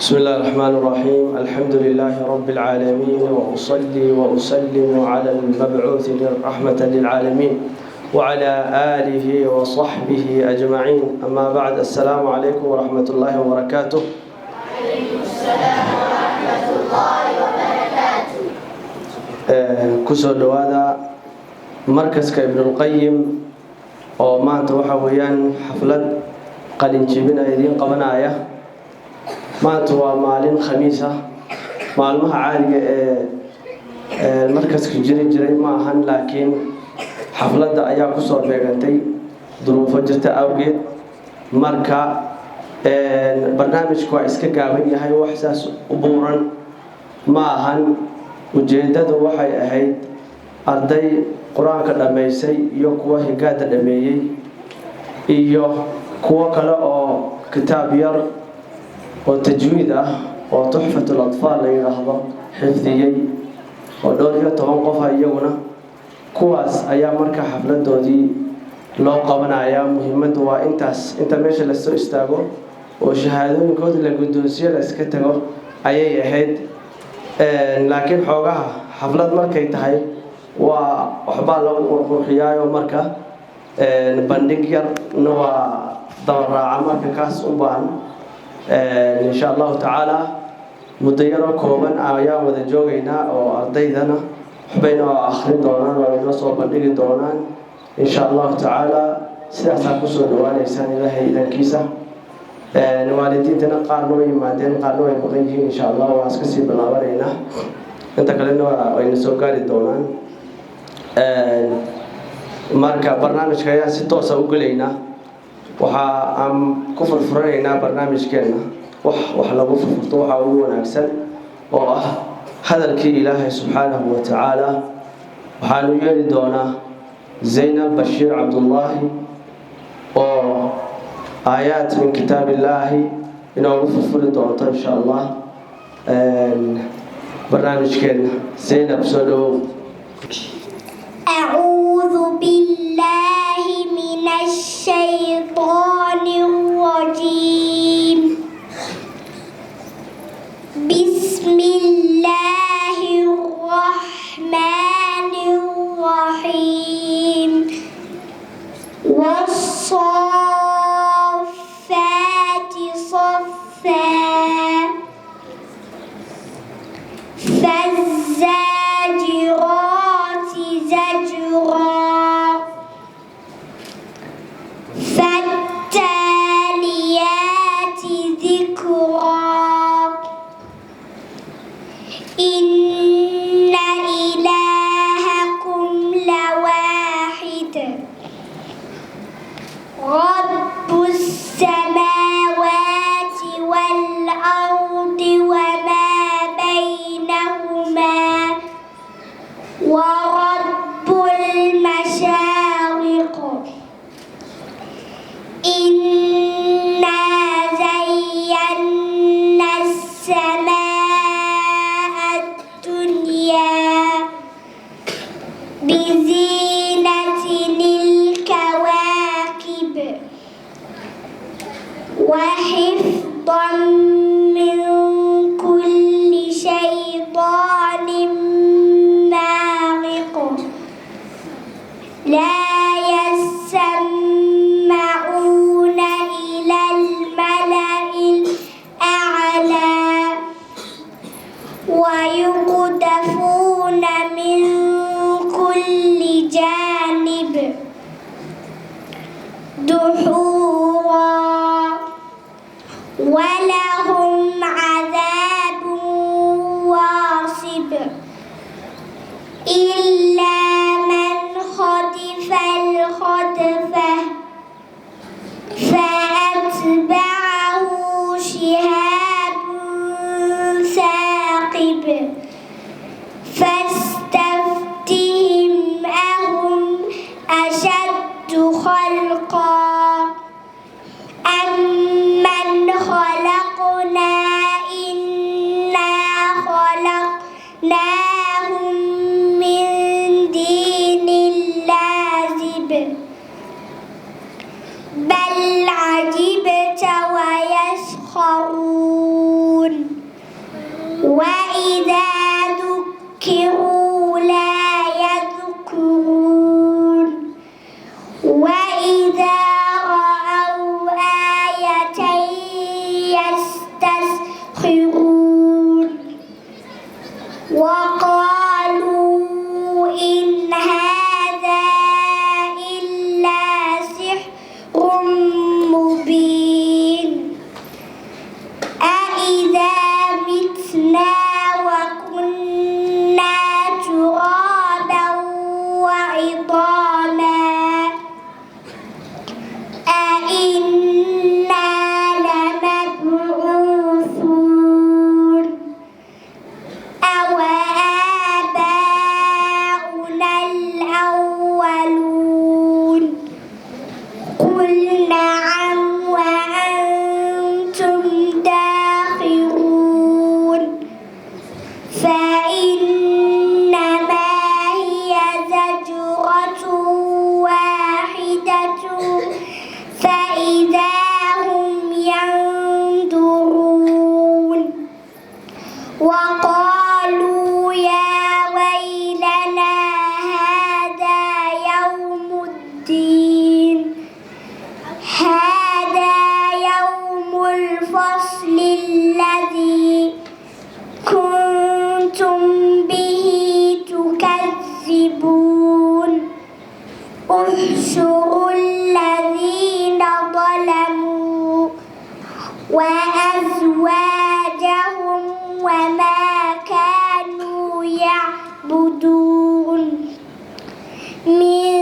بسم الله الرحمن الرحيم. الحمد لله رب العالمين، وأصلي وأسلم على المبعوث رحمة للعالمين وعلى آله وصحبه أجمعين. أما بعد، السلام عليكم ورحمة الله وبركاته. وعليكم السلام ورحمة الله وبركاته. كسر هذا مركز ابن القيم oo maanta waxa weeyaan xaflad qalin jebin ay idin qabanaya. maanta waa maalin khamiis ah, maalmaha caadiga ee markaska jiray ma ahan, laakiin xafladda ayaa ku soo beegantay duruufo jirta awgeed. marka barnaamijku waa iska gaaban yahay, wax saas u buuran ma ahan. ujeedadu waxay ahayd arday quraanka dhameysay iyo kuwa higaada dhameeyay iyo kuwa kale oo kitaab yar oo tajwiid ah oo tuhfatul atfal la yiraahdo xifdiyay oo dhowr iyo 10 qof iyaguna kuwaas ayaa marka xafladoodii loo qabanaya. muhiimadu waa inta meesha la soo istaago oo shahaadooyinkooda la guddoonsiyo la iska tago ayay ahayd. laakiin xoogaha xaflad markay tahay waa waxba lagu qurxiyaayo, marka bandhig yarna waa dabaraaca. marka kaas u baahan insha Allah taala muddo yar oo kooban ayaan wada joogaynaa oo ardaydana waxbayna akhrin doonaan oo inoo soo bandhigi doonaan insha Allah taala. sidaas aan ku soo dhawaanaysaan Ilaahay idankiisa. waalidiintana qaarna way yimaadeen, qaarna way maqan yihiin. insha Allah waan iska sii bilaabaneynaa, inta kalena wayna soo gaari doonaan. marka barnaamijka ayaa si toos ah u galeynaa. waxa aan ku furfuranaynaa barnaamijkeena wax lagu furfurto waxa ugu wanaagsan oo ah hadalkii Ilaahay subhanahu wa ta'ala. waxaanu yeeli doonaa Zainab Bashir Abdullahi oo آيات من كتاب الله إنه غفر دونتا إن شاء الله. برنامج كنا زينب سلو. أعوذ بالله من الشيطان الرجيم. بسم الله الرحمن الرحيم. والصافات صفا فالزاجرات زجرا فالتاليات ذكرا إن إلهكم لواحد رب السماوات والأرض وما بينهما ورب المشارق. إنا زينا السماء الدنيا بزينة الكواكب وحفظا من كل شيطان مارق. لا يسمعون إلى الملأ الأعلى ويقذفون من كل جانب دحورا ولهم عذاب واصب. إلا من خطف الخطفة فأتبعه شهاب ثاقب. فاستفتهم أهم أشد خلقا أمن خلقنا إنا خلقناهم من دين لازب. بل عجبت ويسخرون احشروا الذين ظلموا وأزواجهم وما كانوا يعبدون من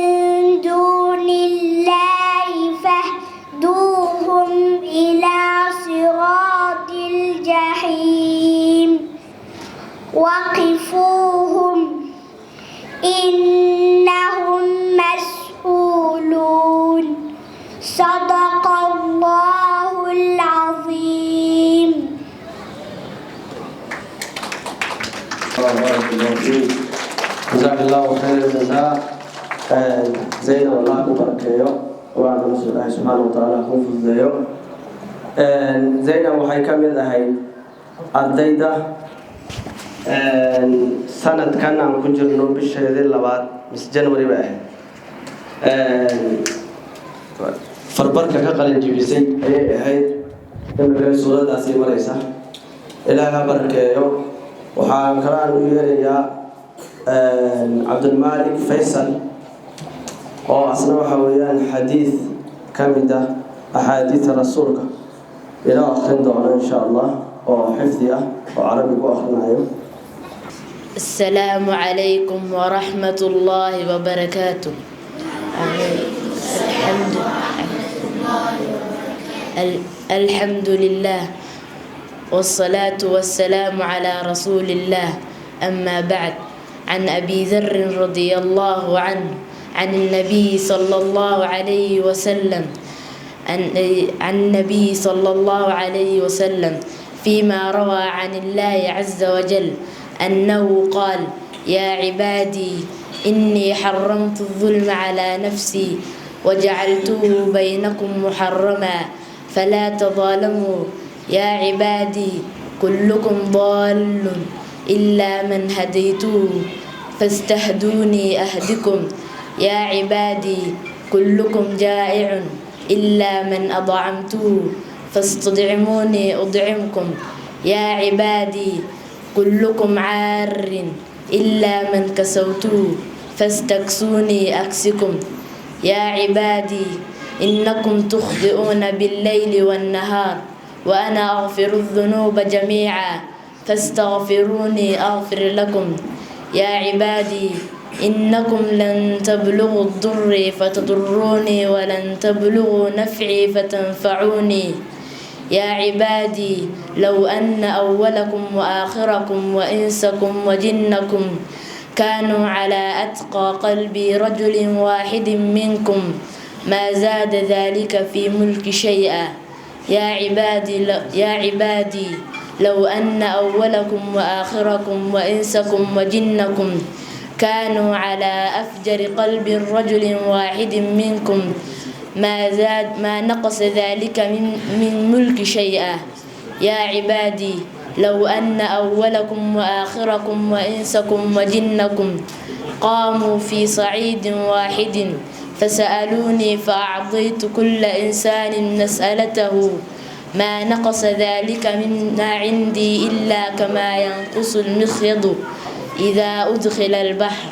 دون الله فاهدوهم إلى صراط الجحيم وقفوهم إنهم مسؤولون صدق الله العظيم. بارك الله فيك جزاك الله خير الجزاء. زين والله كبركيو وعلى رسول الله سبحانه وتعالى خوف الزيو. زين waxay kamid ahayd ardayda sanadkan aan ku jirno bisheedii labaad mis January ba farbarka ka qalin jibisay ayay ahayd inay suuradaasi maraysa ilaaha barakeeyo. waxaan kalaan u yeerayaa Abdulmalik Faisal oo asna waxa weeyaan xadiis kamid ah axaadiis rasuulka ila akhrin doona insha Allah oo xifdi ah oo carabi ku akhrinayo. السلام عليكم ورحمة الله وبركاته. الحمد لله والصلاة والسلام على رسول الله. أما بعد، عن أبي ذر رضي الله عنه عن النبي صلى الله عليه وسلم عن النبي صلى الله عليه وسلم فيما روى عن الله عز وجل أنه قال: يا عبادي إني حرمت الظلم على نفسي وجعلته بينكم محرما فلا تظالموا. يا عبادي كلكم ضال إلا من هديته فاستهدوني أهدكم. يا عبادي كلكم جائع إلا من أطعمته فاستطعموني أطعمكم. يا عبادي كلكم عار إلا من كسوته فاستكسوني أكسكم. يا عبادي إنكم تخطئون بالليل والنهار وأنا أغفر الذنوب جميعا فاستغفروني أغفر لكم. يا عبادي إنكم لن تبلغوا الضر فتضروني ولن تبلغوا نفعي فتنفعوني. يا عبادي لو أن أولكم وآخركم وإنسكم وجنكم كانوا على أتقى قلب رجل واحد منكم ما زاد ذلك في ملك شيئا. يا عبادي لو أن أولكم وآخركم وإنسكم وجنكم كانوا على أفجر قلب رجل واحد منكم ما نقص ذلك من ملك شيئا. يا عبادي لو أن أولكم وآخركم وإنسكم وجنكم قاموا في صعيد واحد فسألوني فأعطيت كل إنسان مسألته ما نقص ذلك مما عندي إلا كما ينقص المخيط إذا أدخل البحر.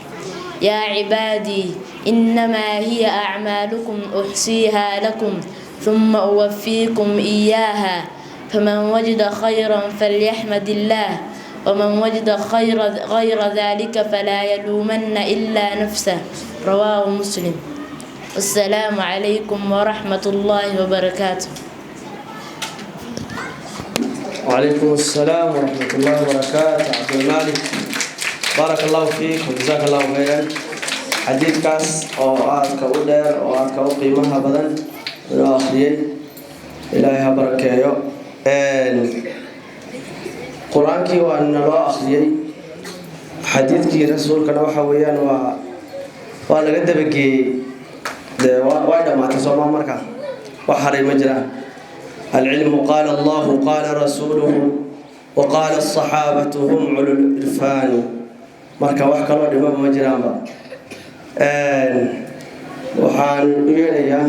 يا عبادي إنما هي أعمالكم أحصيها لكم ثم أوفيكم إياها فمن وجد خيرا فليحمد الله ومن وجد غير ذلك فلا يلومن إلا نفسه. رواه مسلم. السلام عليكم ورحمة الله وبركاته. وعليكم السلام ورحمة الله وبركاته. عبد المالك بارك الله فيك وجزاك الله خيرا. حديث كاس أو آدك أودر أو آدك أو قيمها بدن من آخرين إلهي بركاته. قرآنك وأن الله آخرين حديثك رسولك نوحا ويان وأنا قد بكي وايدا ما تصوم مركا وحري مجرى العلم قال الله قال رسوله وقال الصحابة هم علو الإرفان مركا وحكا لما مجرى وحان يليا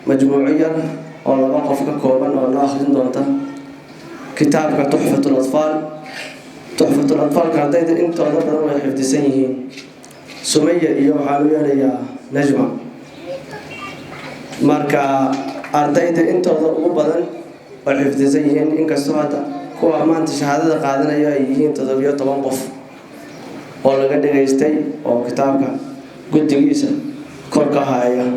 مجموعيا والله وقف كوبا والله آخرين دونتا كتابك تحفة الأطفال. تحفة الأطفال كانت أنت أضرب ما يحفظ سنين سمية iyo waxaan u yeelayaa Najma marka ardayda intooda ugu badan oo xifdisan yihiin inkastoo hada kuwa maanta shahaadada qaadanaya ay yihiin 17 qof oo laga dhageystay oo kitaabka guddigiisa kor ka haya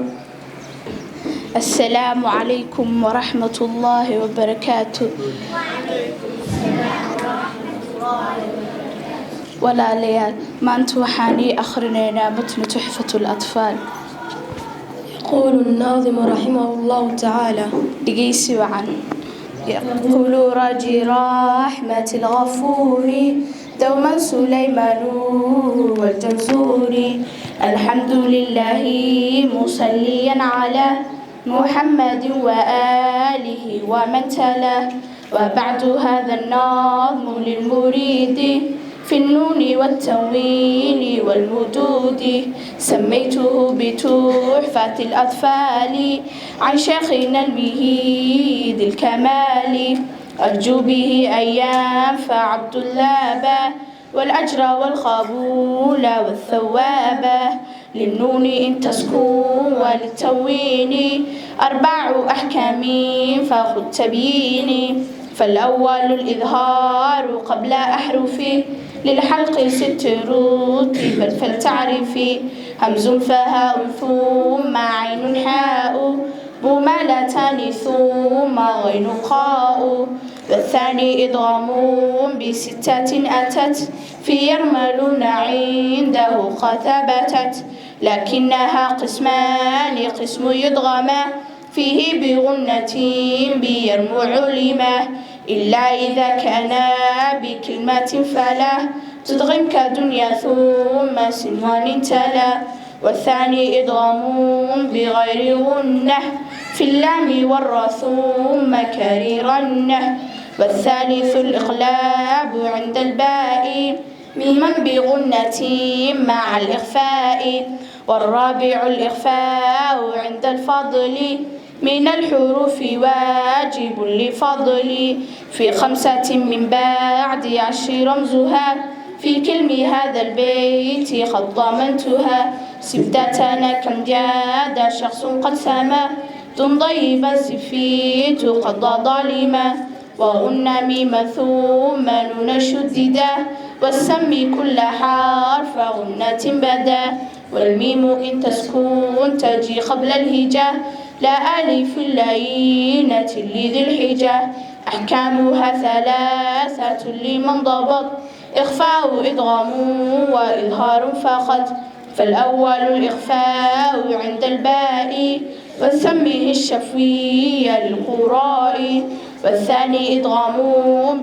السلام عليكم ورحمة الله وبركاته ولا ليال ما أنت وحاني أخرنا متن تحفة الأطفال. يقول الناظم رحمه الله تعالى دقيسي وعن يقول راجي رحمة الغفور دوما سليمان والجنزوري الحمد لله مصليا على محمد وآله ومن تلاه وبعد هذا النظم للمريد في النون والتنوين والمدود سميته بتحفة الأطفال عن شيخنا المهيد الكمال أرجو به أن ينفع عبد الله والأجر والقبول والثواب للنون إن تسكن وللتوين 4 أحكام فخذ تبيين فالأول الإظهار قبل أحرفه للحلق 6 رتبا فلتعرفي همز فهاء ثم عين حاء ممالتان ثم غين قاء والثاني إضغام ب6 أتت في يرملون عنده قد ثبتت لكنها قسمان قسم يضغما فيه بغنة بيرمو علما إلا إذا كان بكلمة فلا تدغم كدنيا ثم سنوان تلا والثاني إضغام بغير غنة في اللام والراء ثم كريرنه والثالث الإقلاب عند الباء ميما بغنة مع الإخفاء والرابع الإخفاء عند الفضل من الحروف واجب لفضل في 5 من بعد 10 رمزها في كلم هذا البيت قد ضمنتها سبتتنا كم جاد شخص قد سما ضيبا سفيت قد ظالما وغنى ميم ثم نون شددا والسمي كل حرف غنة بدا والميم إن تسكن تجي قبل الهجاء لا ألف اللينة لذي الحجة أحكامها 3 لمن ضبط إخفاء إدغام وإظهار فقط فالأول الإخفاء عند الباء وسميه الشفوي للقراء والثاني إدغام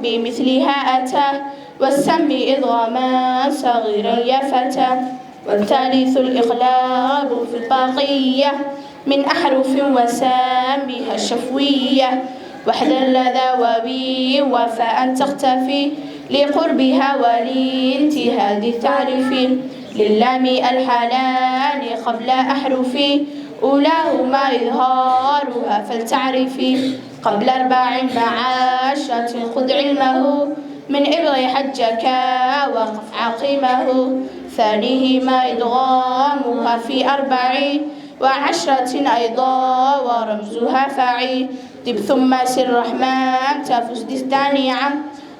بمثلها أتى والسمي إدغاما صغيرا يا فتى والثالث الإقلاب في الباقية من أحرف وسامها الشفوية وحدا لذا وبي وفاء تختفي لقربها ولانتهاء التعريف للام الحالان قبل أحرف أولاهما إظهارها فلتعرفي قبل 4 معاشة خذ علمه من إبغ حجك وقف عقيمه ثانيهما إدغامها في 4 و10 أيضا ورمزها فعي دب ثم سر الرحمن تفز دستانيعا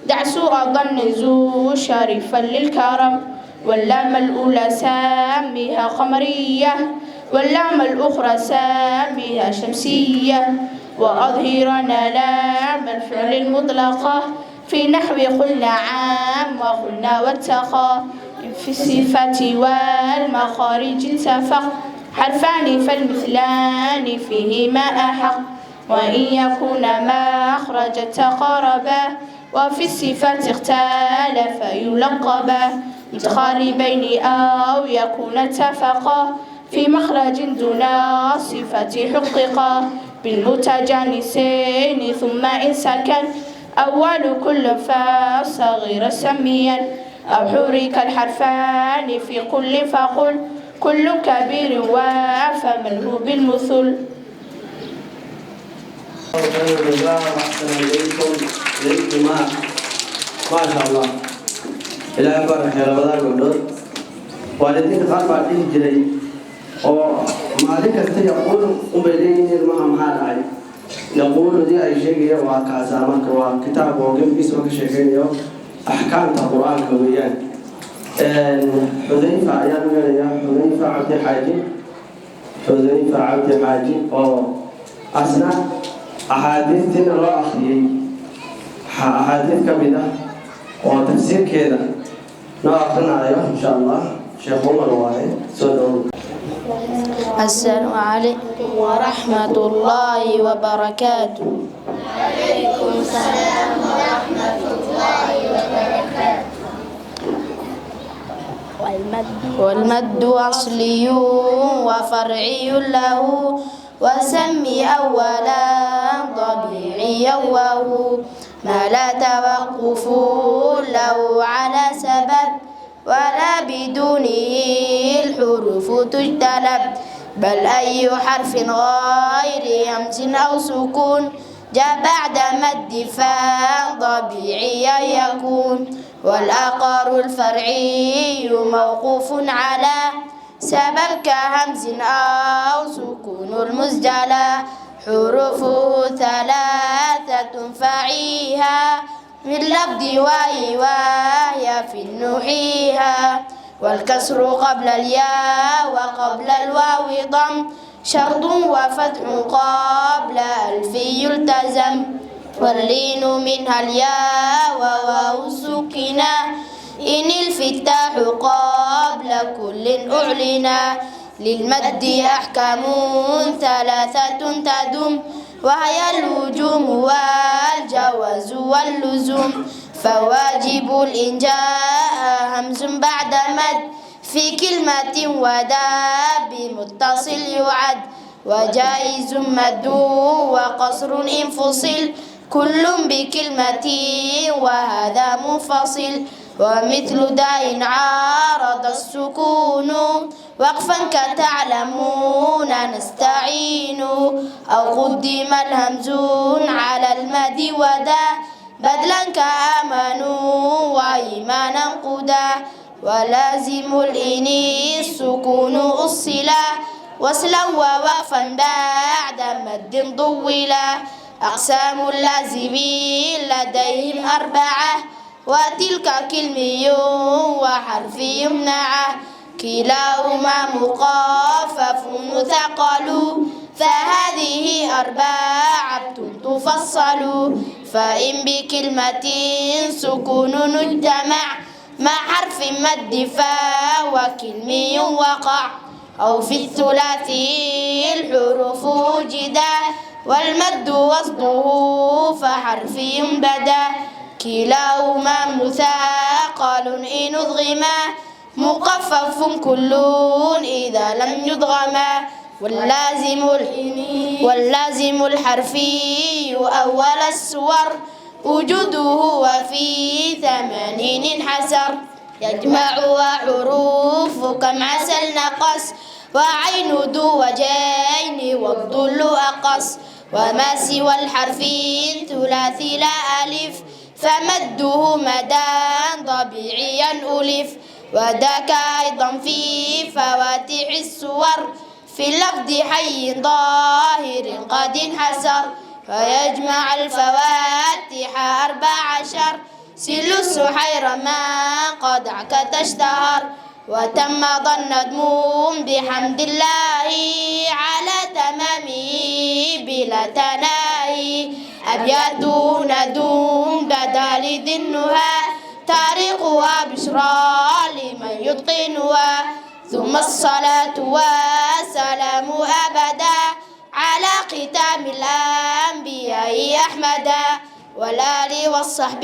دع سوء ظن ذو شريفا للكرم واللام الأولى ساميها قمرية واللام الأخرى ساميها شمسية وأظهرنا لام الفعل المطلقة في نحو قلنا عام وقلنا واتقى في الصفات والمخارج اتفق حرفان فالمثلان فيهما أحق وإن يكون مخرج تقاربا وفي الصفات اختلف يلقبا متقاربين أو يكون اتفقا في مخرج دون صفة حققا بالمتجانسين ثم إن سكن أول كل فصغير سميا أو حرك الحرفان في كل فقل كل كبير وفمنه بالمثل. ما شاء الله إلى بارك يا رمضان قبل والدين غربا إنجلي أو مالك يقول أمبلين المهم هذا يقول دي أي شيء وكذا ما كتاب وجم اسمه شيء أحكام القرآن كويان حذيفة يا حذيفة عبد الحاجي حذيفة عبد الحاجي أو أثناء أحاديث الله أخي أحاديث كبيرة وتفسير كذا نأخذنا عليه إن شاء الله شيخ عمر واحد سلام. السلام عليكم ورحمة الله وبركاته. وعليكم السلام ورحمة الله وبركاته. والمد أصلي وفرعي له وسمي أولا طبيعيا وهو ما لا توقف له على سبب ولا بدونه الحروف تجتلب بل أي حرف غير همز أو سكون جاء بعد مد فطبيعيا يكون والآخر الفرعي موقوف على سبب كهمز أو سكون المسجلة حروفه ثلاثة فعيها من لفظ وهي في النحيها والكسر قبل الياء وقبل الواو ضم شرط وفتح قبل ألف يلتزم واللين منها الياء وواو سكنا إن الفتاح قبل كل أعلنا للمد أحكام ثلاثة تدم وهي اللجوم والجواز واللزوم فواجب الإنجاء همز بعد مد في كلمة ودا بمتصل يعد وجائز مد وقصر انفصل كل بكلمة وهذا منفصل ومثل داء عارض السكون وقفا كتعلمون نستعين أو قدم الهمز على المد ودا بدلا كآمنوا وإيمانا قدا ولازم الإني السكون أصلا وصلا ووقفا بعد مد ضولا أقسام اللازمين لديهم أربعة وتلك كلمي وحرف يمنعه كلاهما مخفف مثقل فهذه أربعة تفصل فإن بكلمة سكون اجتمع مع حرف مد فهو كلمي وقع أو في الثلاثي الحروف وجدا والمد وصله فحرف بدا كلاهما مثقل إن أضغما مخفف كل إذا لم يضغما واللازم الحرفي أول السور وجوده وفي 80 انحسر يجمعها حروف كم عسل نقص وعين ذو وجين والظل أقص وما سوى الحرفين ثلاثي لا ألف فمده مدى طبيعيا ألف وذاك أيضا في فواتح السور في لفظ حي ظاهر قد انحسر فيجمع الفواتح 14 سل السحير ما قد عكت اشتهر وتم ظن النظم بحمد الله على تمامه بلا تناهي أبياته ندوم بدا لذنها تاريخها بشرى لمن يتقنها ثم الصلاة والسلام أبدا على ختام الأنبياء أحمدا والآل والصحب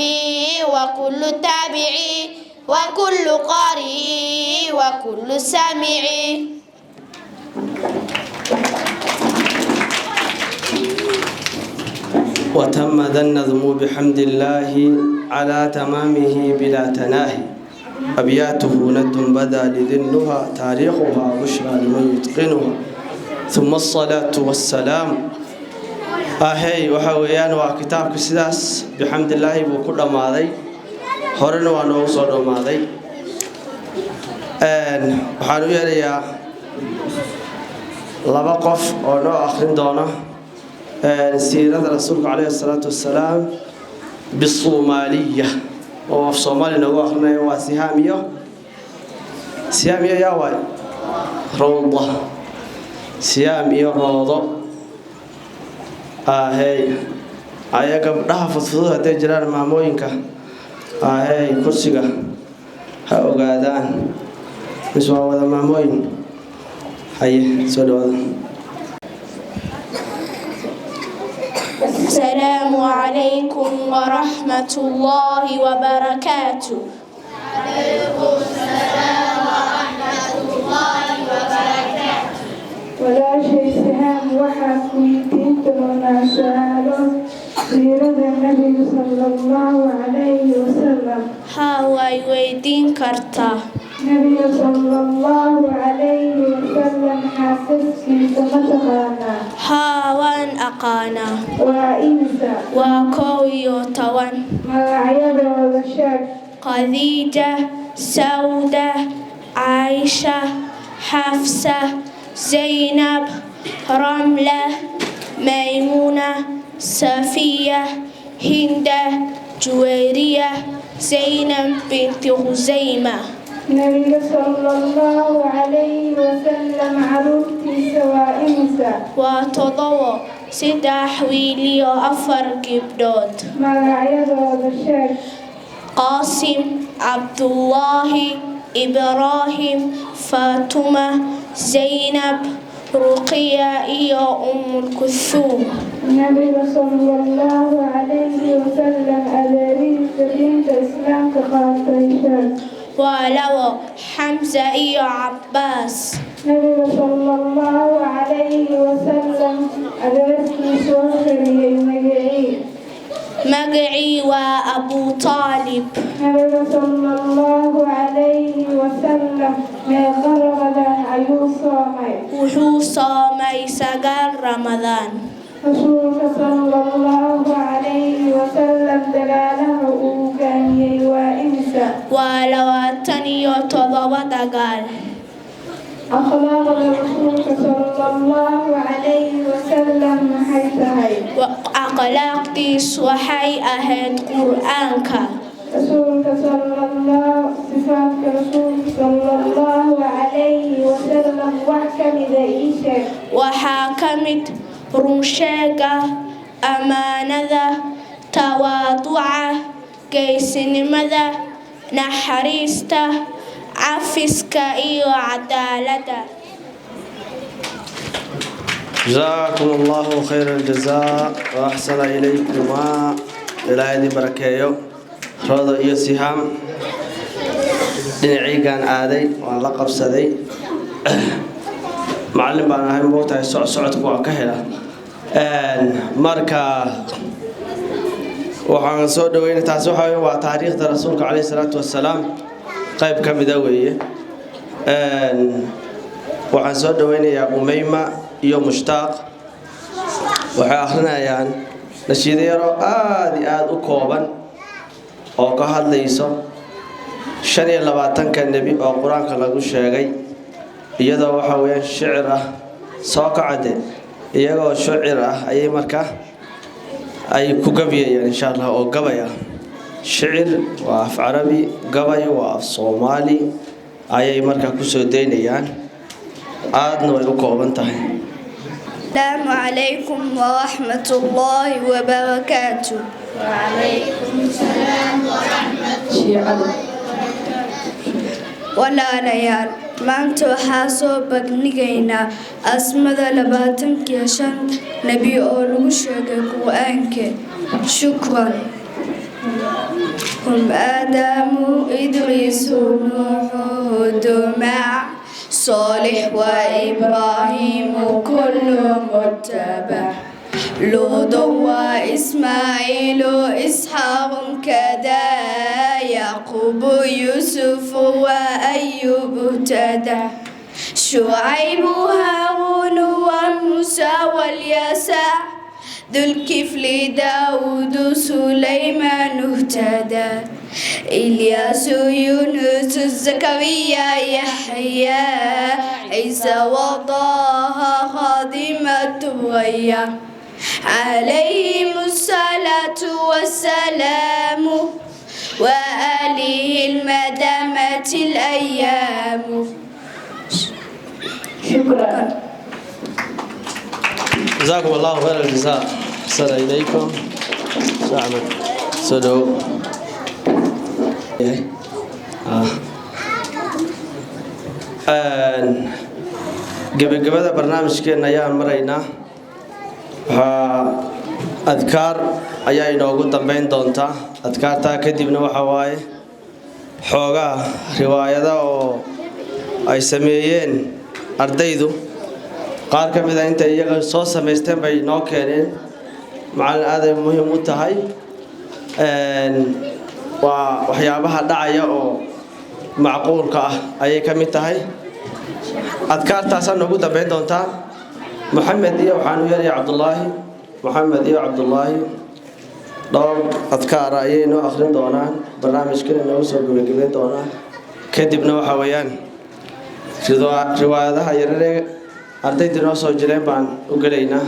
وكل التابعي وكل قارئ وكل سامع. وتم ذا النظم بحمد الله على تمامه بلا تناهي أبياته ند بدا لذنها تاريخها بشرى لمن يتقنها ثم الصلاة والسلام أهي وحويان وكتاب كسداس بحمد الله بكل ماضي هرن ونوصل ماضي waxaan u yeelayaa laba qof oo noo akhrin doona siirada rasuulka calayhi salaatu wassalaam bisoomaaliya oo af Soomaali noogu akhrinayo waa Sihaam iyo yaa waay Rawda Sihaam iyo Rawdo aya gabdhaha fudfudud hadday jiraan maamooyinka kursiga ha ogaadaan mis waa wada maamooyin haye soo dhawaada. السلام عليكم ورحمة الله وبركاته. وعليكم السلام ورحمة الله وبركاته. ولا شيء سهام وحكويتين ترونا سؤاله سيرة النبي صلى الله عليه وسلم. هاواي ويدين كرتا النبي صلى الله عليه وسلم حاسسكي تمتقانا هاوان أقانا وإنسا وكوي طوان مغعيب وبشر خديجة سودة عائشة حفصة زينب رملة ميمونة صفية هندة جويرية زينب بنت خزيمة. النبي صلى الله عليه وسلم عروتي سواء إنسا وتضوى سدح ويلي أفر قبدود مغعيب وبشر قاسم عبد الله إبراهيم فاطمة زينب رقية إيا أم الكلثوم. النبي صلى الله عليه وسلم أدريس بنت إسلام كقاطيشان ولو حمزة إيا عباس. النبي صلى الله عليه وسلم أدريس سوخري المجيء مقعي وأبو طالب. النبي صلى الله عليه وسلم ما غرغد أيو صامي وحو صامي سقال رمضان. رسولك صلى الله عليه وسلم دلاله أوكاني وإنسا ولواتني يتضبط قال أخلاق رسولك صلى الله عليه وسلم حيثهي وأخلاق ديس وحي أهد قرآنك. رسولك صلى الله صفاتك رسولك صلى الله عليه وسلم وحكم ذئيشك وحاكمت رمشاقة أمانة تواضعة كيسنمذا نحريسته عفسك إيو عدالته. جزاكم الله خير الجزاء وأحسن إليكما إلى هذه بركايو Rawda iyo Sihaam dhinacaygan aaday waan la qabsaday macallin baan ahay moogtahay socodku waan ka helaa marka waxaan soo dhaweynay taas waa taariikhda rasuulka calayhi salaatu wassalaam qayb ka mid ah weeye waxaan soo dhaweynayaa Umayma iyo Mushtaaq waxay akhrinayaan nashiid yar oo aad u kooban oo ka hadlayso 25 nabi oo quraanka lagu sheegay iyadoo waxa weeyaan shicir ah soo kacade iyagoo shicir ah ayay marka ay ku gabiyayaan insha Allah oo gabaya shicir waa af Carabi gabay waa af Soomaali ayay marka ku soo deynayaan aadna way u kooban tahay. السلام عليكم ورحمة الله وبركاته. وعليكم السلام ورحمة الله وبركاته. walaalayaal maanta waxaa soo bandhigaynaa asmada 25 nabi oo lagu sheegay quraanka. shukran. hum aadamu idriisu nuuxu dumac صالح وإبراهيم كل متبع لوط وإسماعيل إسحاق كذا يعقوب يوسف وأيوب ابتدع شعيب هارون وموسى واليسع ذو الكفل داود سليمان اهتدى إلياس يونس زكريا يحيى عيسى وطه خادمة غيا عليهم الصلاة والسلام وآله المدامة الأيام. شكرا. جزاكم الله خير الجزاء. السلام إليكم. سلام. سلو. gabagabada barnaamijkeena ayaan maraynaa. adkaar ayaa inoogu dambeyn doontaa. adkaartaa kadibna waxa waaye xoogaa riwaayada oo ay sameeyeen ardaydu qaar ka mid ah inta iyaga soo samaysteen bay noo keeneen. macallin aad ay muhiim u tahay. waa waxyaabaha dhacaya oo macquulka ah ayay ka mid tahay. adkaartaasaa noogu dambeyn doontaa. maxamed iyo waxaan u yeerayaa cabdullaahi. maxamed iyo cabdullaahi dhowr adkaara ayay noo akhrin doonaan. barnaamijkana noogu soo gabagabeyn doonaa. kadibna waxa weeyaan riwaayadaha yararee ardayda noo soo jireen baan u gelaynaa.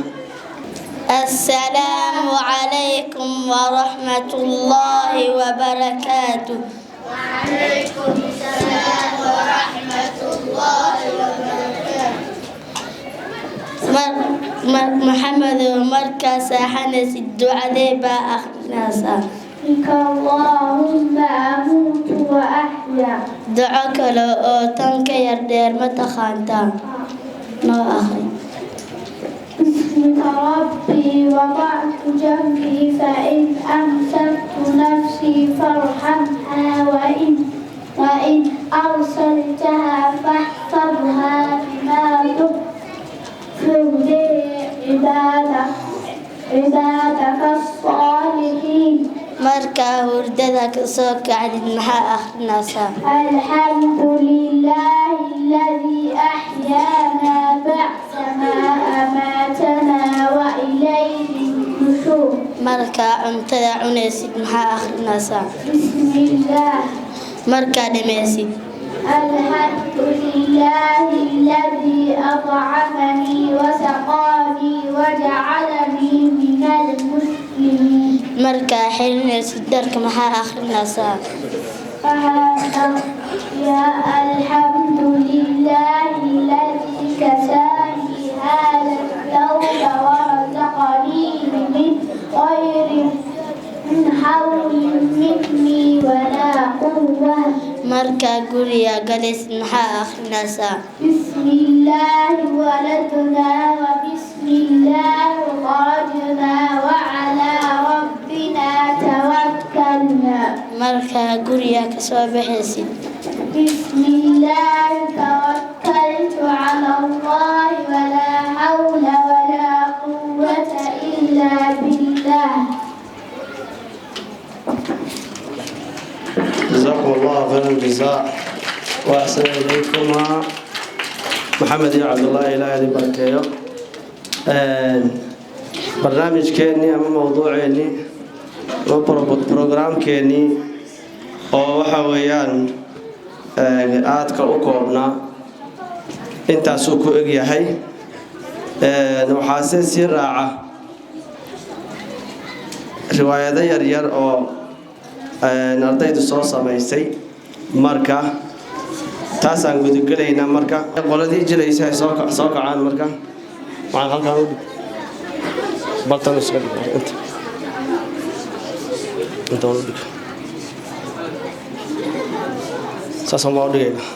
السلام عليكم ورحمة الله وبركاته. وعليكم السلام ورحمة الله وبركاته. محمد ومركز حنس الدعاء با أخناسا. بك اللهم أموت وأحيا. دعاك لو تنك يردير متخانتا. ما أخي. باسمك ربي وضعت جنبي فإن أمسكت نفسي فارحمها وإن أرسلتها فاحفظها بما تغفر لي عبادك الصالحين. مركا ورددك صوك عن المحا أخناسا. الحمد لله الذي أحيانا بعدما أماتنا وإليه النشور. مركا أنتدى عنيسي محا أخناسا. بسم الله. مركا دميسي. الحمد لله الذي أطعمني وسقاني وجعلني من المسلمين. مركا حلنيسي درك محا أخناسا. يا الحمد لله الذي كساني هذا الثوب ورزقني من غير حول مني ولا قوة. مركا قولي قليس محا أخناسا. بسم الله ولدنا وبسم الله خرجنا وعلى ربنا توكلنا. مركا قولي كسوبحيسي. بسم الله توكلت على الله ولا حول ولا قوة إلا بالله. جزاكم الله خير الجزاء وأحسن إليكم محمد يا عبد الله إلهي بركيه. برنامج كيني أما موضوعيني وبروجرام كيني oo waxa weeyaan aadka u koobnaa intaasuu ku eg yahay. waxaase sii raaca riwaayado yaryar oo ardaydu soo samaysay. marka taasaan gudagelaynaa. marka qoladii jilaysa ay soo kacaan. marka waxaan halkaan u dhig bartan iska dhig inta u dhig saasaan baa u dhigaynaa.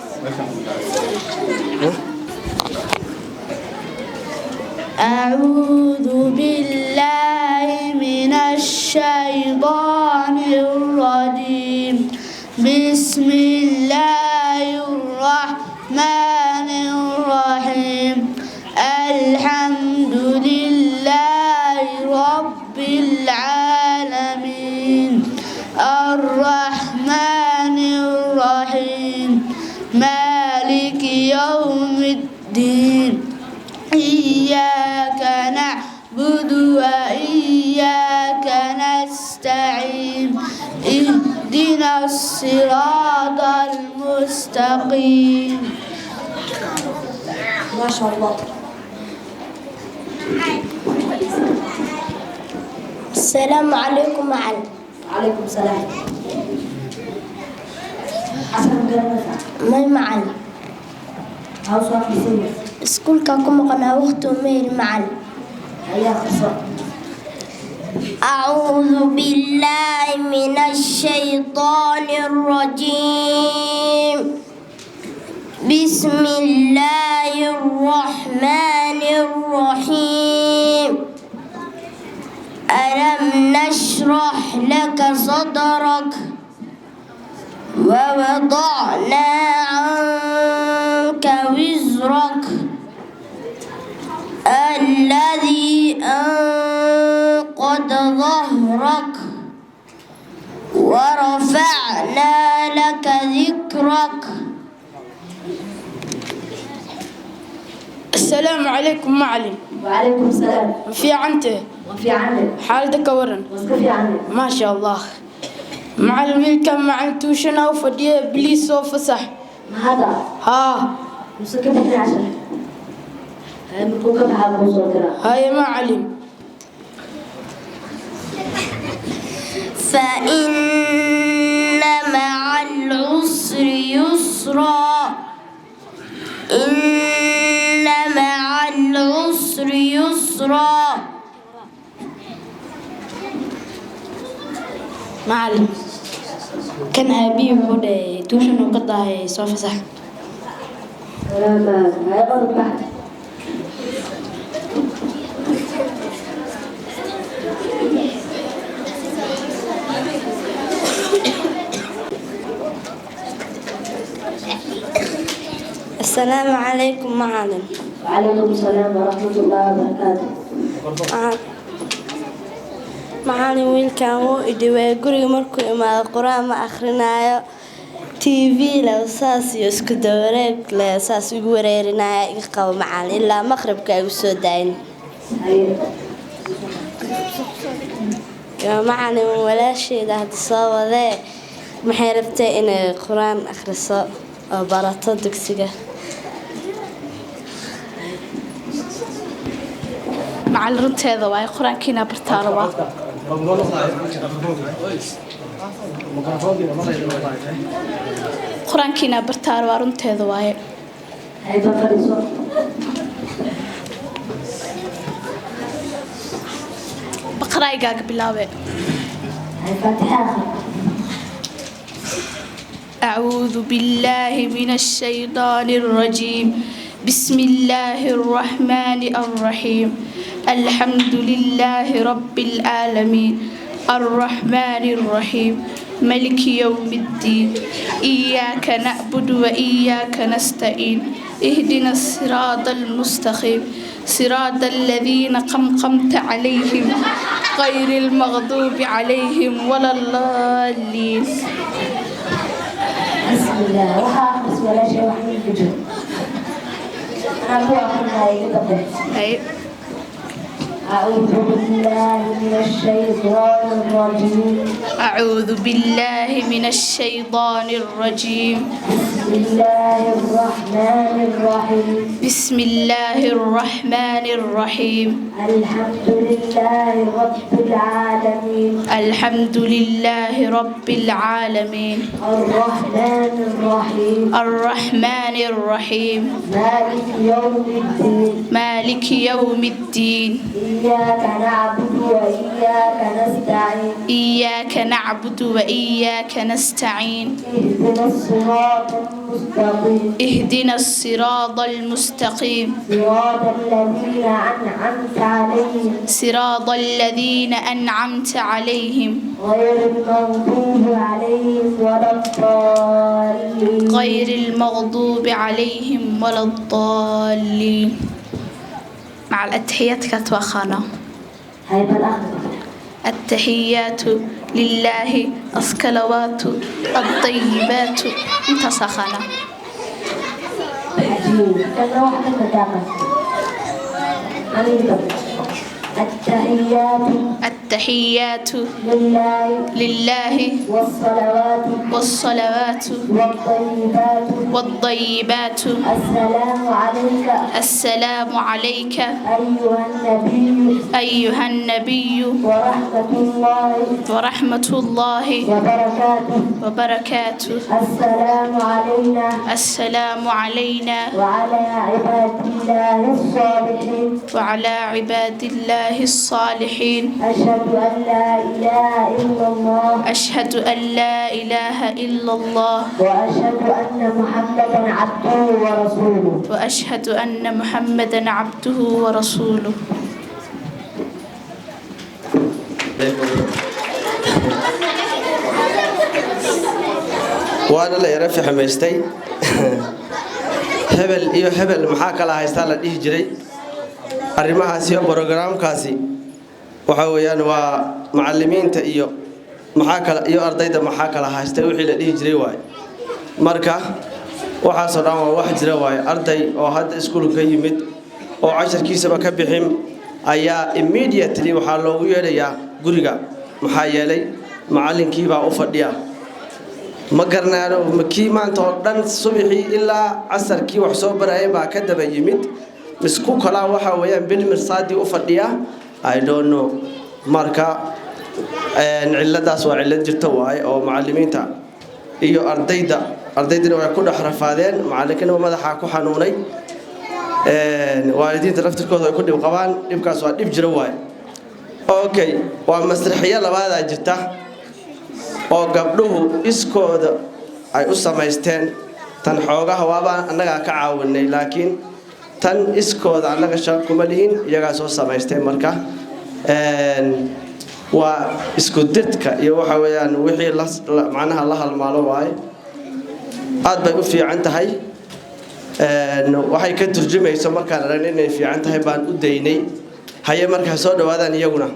أعوذ بالله من الشيطان الرجيم. بسم الله الرحمن الرحيم. الحمد لله رب العالمين الرحمن الرحيم مالك يوم الدين. إياك نعبد وإياك نستعين الرحيم اهدنا الصراط المستقيم. ما شاء الله. السلام عليكم معلم. وعليكم السلام. ماي معلم. هاوسا كيسية. اسكول كاكم قنا وقت مير معلم. هيا خصوصا. أعوذ بالله من الشيطان الرجيم. بسم الله الرحمن الرحيم. ألم نشرح لك صدرك ووضعنا عنك وزرك الذي أنقض ظهرك ورفعنا لك ذكرك. السلام عليكم معلم. وعليكم السلام. في عنته وفي عنك. حالتك ورن وسكفي عنك. ما شاء الله. معلم كم معنتو شنو فديه بليس وفصح. ما هذا. ها وسكفي عشان. هاي مكوكب هذا وصل كده. هاي معلم. فإن مع العسر يسرا. إن مع العسر يسرا. معلم كان أبي وحده توشن وقطع سوف صح. ما هاي غلط بعد. السلام عليكم معلم. وعليكم السلام ورحمة الله وبركاته. معلم wiilkan wuu idhiwaa guriga markuu imaado quraan ma akhrinayo TV leh saas iyo isku dawareeg leh saas ugu wareerinaya iga qabo macalin ilaa maqribka ay u soo daayin. macalin walaasheeda hadda soo wadee maxay rabtay inay quraan akhriso oo barato dugsiga. معلم runteeda waa quraankiina bartaa rabaa. quraankiina bartaa rabaa runteeda waaye. هاي بفريسو. baqraygaaga bilaabe. هاي فاتحة. أعوذ بالله من الشيطان الرجيم. بسم الله الرحمن الرحيم. الحمد لله رب العالمين الرحمن الرحيم ملك يوم الدين إياك نعبد وإياك نستعين اهدنا الصراط المستقيم صراط الذين أنعمت عليهم غير المغضوب عليهم ولا الضالين. بسم الله. وحافظ ولا شيء وحيد بجد. أنا هو أخذ هاي قبل. هاي أعوذ بالله من الشيطان الرجيم. أعوذ بالله من الشيطان الرجيم. بسم الله الرحمن الرحيم. بسم الله الرحمن الرحيم. الحمد لله رب العالمين. الحمد لله رب العالمين الرحمن الرحيم. الرحمن الرحيم مالك يوم الدين. مالك يوم الدين إياك نعبد وإياك نستعين. إياك نعبد وإياك نستعين اهدنا الصراط المستقيم. اهدنا الصراط المستقيم صراط الذين أنعمت عليهم صراط الذين أنعمت عليهم غير المغضوب عليهم ولا الضالين. غير المغضوب عليهم ولا الضالين. مع التحيات كتوخانا. هاي بالأخذ. التحيات لله الصلوات الطيبات انت سخنا. عجيب. كان واحدة مدامة. التحيات التحيات لله والصلوات والطيبات السلام عليك أيها النبي ورحمة الله وبركاته السلام علينا وعلى عباد الله الصالحين أشهد أن لا إله إلا الله وأشهد أن محمدا عبده ورسوله وأنا لا يرفع حماستي hebel maxaa kala haystaa la dhihi jiray arrimahaasi iyo programkaasi waxa weeyaan waa macallimiinta iyo ardayda maxaa kala haystay wixii la dhihi jiray waay marka waxa soo dhan waa wax jira waay arday oo hadda iskuulka yimid oo casharkiisaba ka bixin ayaa immediately waxa loogu yeerayaa guriga maxaa yeelay macallinkii baa u fadhiya ma garanaano makii maanta oo dhan subaxii ilaa casarkii wax soo barayay baa ka daba yimid isku kala waxa weeyaan bil mirsaadi u fadhiya I don't know marka ciladaas waa cilad jirta waay oo macallimiinta iyo ardaydina way ku dhaxrafaadeen macallinkana madaxa ku xanuunay waalidiinta laftirkooda ay ku dhib qabaan dhibkaas waa dhib jira waay okay waa masraxiya labaad jirta oo gabdhuhu iskooda ay u samaysteen tan xoogaha waaba annaga ka caawinay laakiin tan iskooda annaga shaqo kuma lihin iyaga soo samaysteen marka waa isku dirka iyo waxa weeyaan wixii macnaha la halmaalo waay aad bay u fiican tahay waxay ka turjumayso markaan aragnay inay fiican tahay baan u daynay haye markaa soo dhawaadaan iyaguna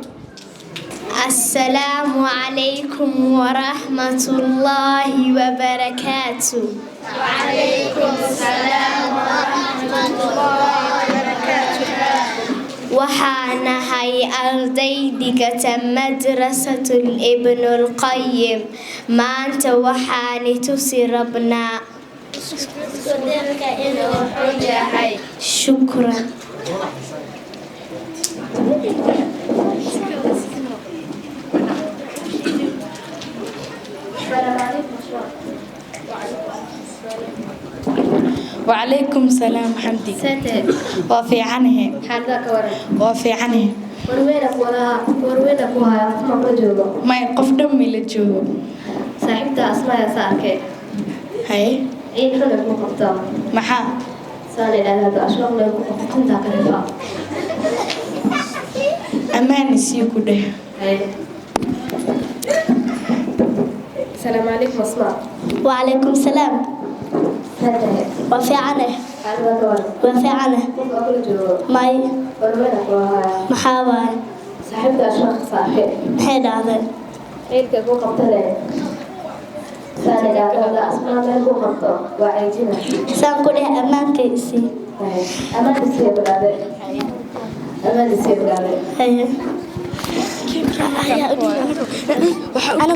السلام عليكم ورحمة الله وبركاته وعليكم السلام ورحمة الله وبركاته وحانا هاي أرضيدك مدرسة الابن القيم ما أنت وحاني تسربنا شكرا وعليكم السلام حمدي وفي عنه وفي عنه ما يقف دمي للجوب صاحبتها أسماء ساكي هاي إيه خلق مقطع محا سالي هذا أشواق لو كنت كنفا أمان سيكو ده السلام عليكم أسماء وعليكم السلام وفي عنه وفي عنه ماي محاوى صاحبتها أشواق صاحي حيد هذا عيلك أبو قبطلة سالي هذا أسماء من أبو قبطة وعيتنا سانكولي أمان كيسي أمان السيب العبد أمان السيب العبد هيا أنا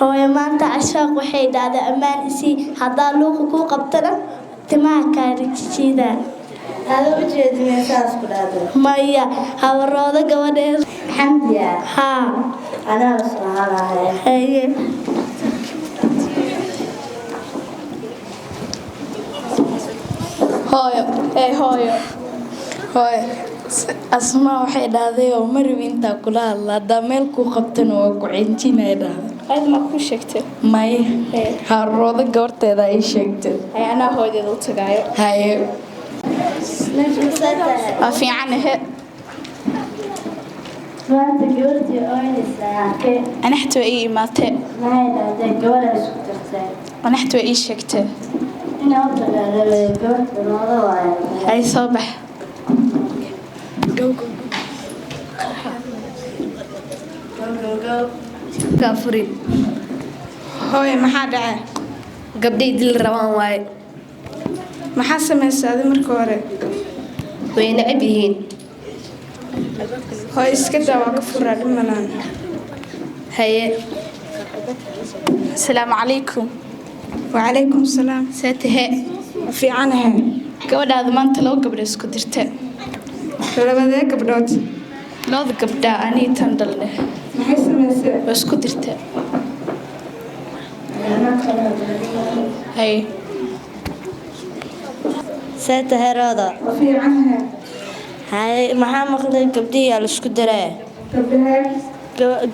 هوي maanta cashaaq waxay dhahday ammaan isii hadaa luuqa ku qabtana timaha kaarijiida هذا وجهي دنيا ساس بلادي maya habarooda gabadheed حمدية ha أنا أصلها لها haye hooyo asmaa waxay dhahday oo marwi intaa kula hadla haddaa meel ku qabtana waa ku cinjinay dhahday aad ma ku sheegtay may harooda gabarteeda ay sheegtay ay anaa hooyadeeda u tagaayo haye waa fiican ehe maanta gabadhii ooynaysaa arkay anaxta waa ii imaatee maxay dhahday gabadha isku jirtay anaxta waa ii sheegtee inaa u tagaadabay gabadha nooda waayo ay soo bax كافرين hooyo maxaa dhacay gabdhay dil rabaan waaye maxaa samaysay adi marka hore way necab yihiin هو إسكتا وكفر المنان. هي السلام عليكم. وعليكم السلام. ساتها في عنها قبل هذا ما أنت لو قبل إسكترت لما ذاك بنوت لو قبل أني تندله ما يسمى إسكترت هي ساتها راضة وفي عنها هاي maxaa maqlay gabdhihii la isku diray قبلها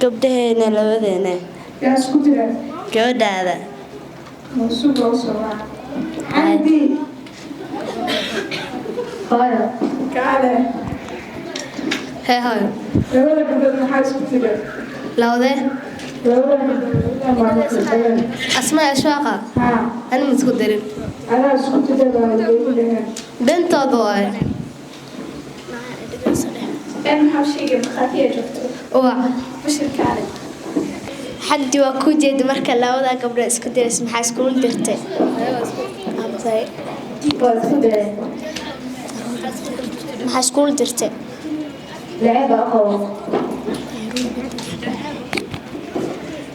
gabdhaheena labadeena يا سكوتر gabadhaada موسوعة وصورة عندي هاي كعلى hee hooyo لولا قبل ما حد سكوتر lawdee لولا قبل ما حد asmaa ashwaaqa ها ani ma isku darin أنا سكوتر بقول bentooda waaye أنا حوشية مخاطية جبته waa بشر كعلى xaddi waa ku jeeda marka labada gabdho isku dirays maxaa iskugu dirtay وسكوتر maxaa iskugu dirtay لعبة أخو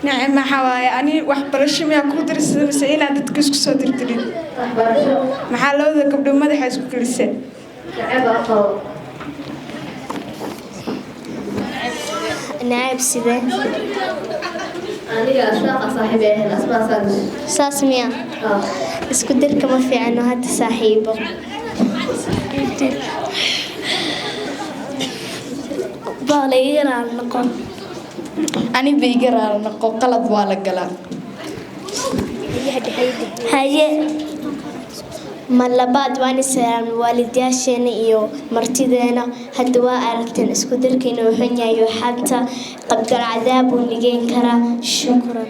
نعم ما حواي أنا وحبرش ما أكون درس مسائل عند تكسك صدر ترين أخبار محل هذا قبل ما ده حيسكو كل سنة لعبة أخو naab sidee أنا أشواق صاحبي هنا أسماء صاحبي saas miya isku dirka ma fiicano hadda saaxiibo baalayiraan noqon أنا بيجرى نقو قلب ولا قلب haye ma labaad waan salaamay waalidayaasheena iyo martideena hadda waa aragteen isku dirkayna wuxuu yahay xanta qabdal cadaab uu nigeyn karaa shukran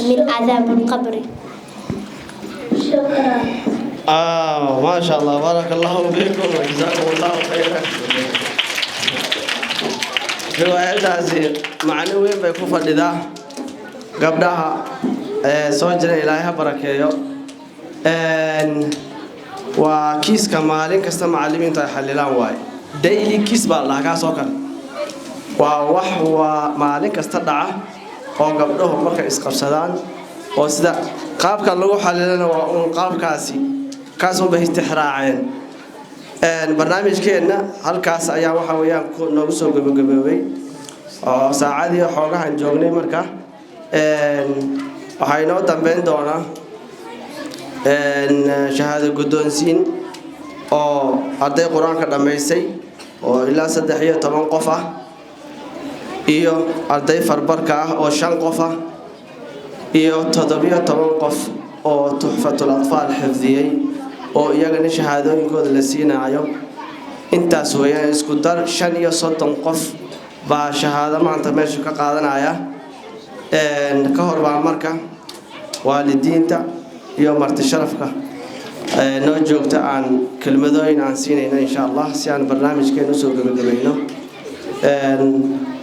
min cadaab alqabr شكرا ما شاء الله بارك الله فيكم وجزاكم الله خيرا riwaayadaasi macno weyn bay ku fadhidaa gabdhaha soo jira ilaahay ha barakeeyo waa kiiska maalin kasta macallimiintu ay xalilaan waaye daily kiis baa la kaas oo kale waa maalin kasta dhaca oo gabdhuhu markay isqabsadaan oo sida qaabka lagu xalilana waa qaabkaasi kaas oo bay istixraaceen barnaamijkeena halkaas ayaa waxa weeyaan noogu soo gabagaboobay oo saacadii xoogahan joognay marka waxay noo dambeyn doonaa shahaado guddoonsiin oo arday qur-aanka dhammaysay oo ilaa 13 qof ah iyo arday farbarka ah oo 5 qof ah iyo 17 qof oo tuhfatul atfaal xifdiyay oo iyagana shahaadooyinkooda la siinayo intaas weeyaan isku dar 35 qof baa shahaado maanta meesha ka qaadanaya ka hor baa marka waalidiinta iyo marti sharafka noo joogta aan kelmadooyin aan siinayna insha Allah si aan barnaamijkeena soo gabagabayno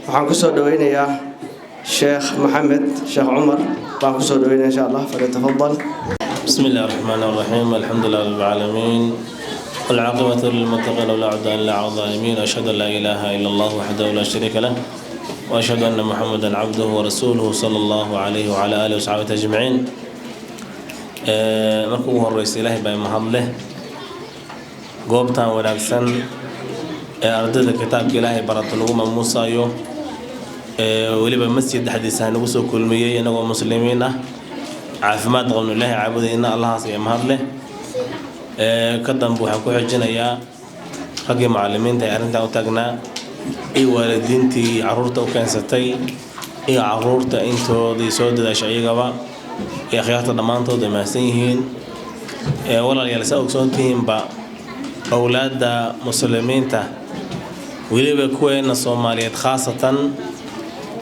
waxaan ku soo dhaweynayaa Sheikh Mohamed Sheikh Umar baan ku soo dhaweynaa insha Allah falyatafaddal بسم الله الرحمن الرحيم الحمد لله رب العالمين والعاقبة للمتقين ولا عدوان إلا على الظالمين أشهد أن لا إله إلا الله وحده لا شريك له وأشهد أن محمدا عبده ورسوله صلى الله عليه وعلى آله وصحبه أجمعين markuu horreysay ilaahay baa mahadleh goobtan wanaagsan ee ardayda kitaabka ilaahay barata lagu maamuusayo weliba masjid dhexdiisa nagu soo kulmiyey inagoo muslimiin ah caafimaad qabno ilaahay caabudayna allahaas ayaa mahadleh ka dambe waxaan ku xijinayaa raggii macallimiinta ee arrintan u taagnaa iyo waalidiintii carruurta u keensatay iyo carruurta intoodii soo dadaashay iyagaba iyo akhyaarta dhammaantood ay mahadsan yihiin walaalayaal saa ogsoon tihiinba awlaadda muslimiinta weliba kuweena soomaaliyeed khaasatan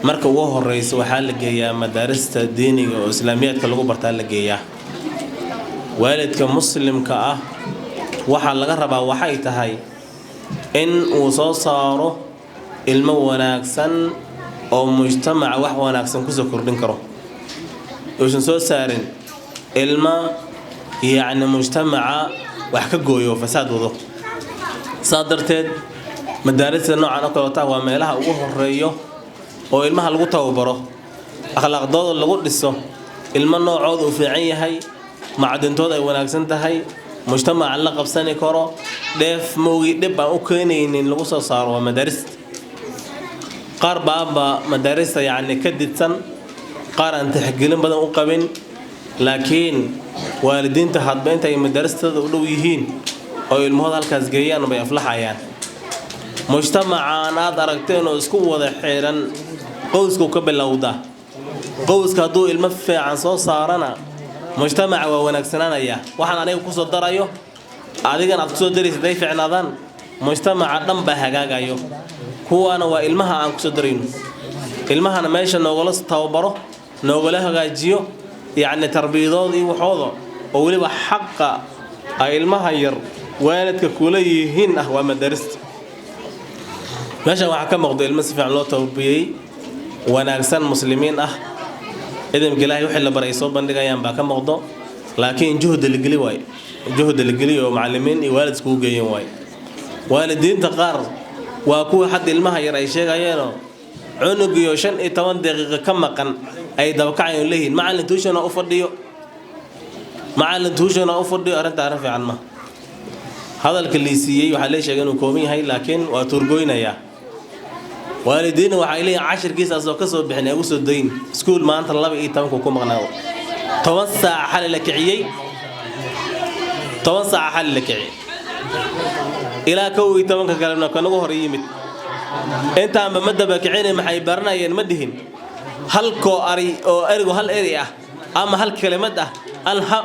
marka ugu horeysa waxaa la geeyaa madaarista diiniga oo islaamiyaadka lagu bartaa la geeyaa waalidka muslimka ah waxaa laga rabaa waxay tahay in uu soo saaro ilmo wanaagsan oo mujtamaca wax wanaagsan kusoo kordhin karo uusan soo saarin ilma yacni mujtamaca wax ka gooyo fasaad wado saa darteed مدارس النوع أنا كلها وميلها وجوه الريو وإلمها لغو توبره أخلاق ضاد لغو لسه إلما النوع عضو في عيه معدن تودا وناكسنت هاي مجتمع على لقب سنة كرة دف موجي دب أوكينين لغو صار ومدارس قارب أبا مدارس يعني كدت سن قارن تحقلن بدن أقبل لكن والدين تحضبين تي مدارس تدولو يهين أو المهضة الكازجيان وبيفلح عيان مجتمع أنا دركتين وسكو وضع حيران قوسكو قبل لوده قوسك هدو المفع عن صوت صارنا مجتمع ونكسنانا إياه وحنا عليه كوسو درايو عاديجا نقصو دري سديفع نظام مجتمع دم بهجاجا يو هو أنا وإلمها عن كوسو درينو إلمها أنا ماشي نوغلس توبره نوغلها جاجيو يعني تربيضي وحوضه وولي بحق إلمها ير والدك كليهن أهوى مدرسة ماشي وحكم مقدو المسفع عن لو تربيي وناكسن مسلمين إذا مقلاه يحل برئيسو بندقا ينبا كم مقدو لكن جهد اللي واي جهد اللي ومعلمين والد سكو جايين واي والدين تقار واكو حد المها يرأي شيء غيره عنق يوشن إتوان دقيقة كم مقن أي دوكعين لهين معلن توشنا أفرديو معلن توشنا أفرديو أرنت أعرف عنه هذا الكليسية وحلي شيء كومي هاي لكن وترجوينا يا والدين وحيلي 10 قيس أسوكسو بحنا يوسو الدين سكول ما أنت الله بإيه تمام كوكو مغناو توسع حل لك عيي توسع حل لك عيي إلى كوي تمام كلامنا كانوا هريمت أنت عم بمد بكعين محي برنا ينمدهن هل كو أري أو أرجو هل أريا أما هل كلمات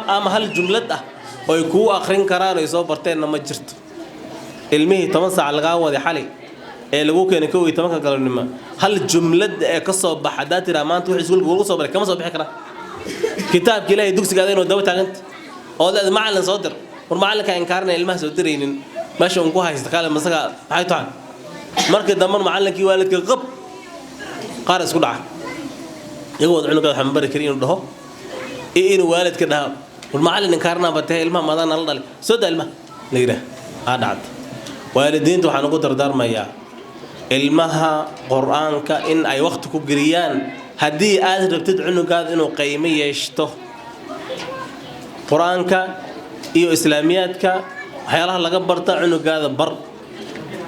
أما هل جملة ويكو آخرين كرار يصاب برتين نمجرت المه توسع الغاوة حالي لغو كان كوي تمام كلامنا هل جملة قصة بحدات رامان توحي سول قول قصة كم صباح كرا كتاب كلا يدوس قاعدين ودوت عنت هذا معلن صدر والمعلن كان كارنا المه صدرين ماشي ونكو هاي استقال مسكا هاي طعن مركز دمر معلن كي والدك غب قارس كل عام يقول عنو كذا حنبر كريم ده إيه والد كده والمعلن كارنا بته المه ما ضنا الله سود المه ليره هذا عاد والدين تو حنقول تردار مياه المها قرآن كإن أي وقت كبريان هدي آذر بتدعنو قاد إنه قيمية يشته قرآن إيو إسلاميات حيالها لقبرتا عنو قاد بر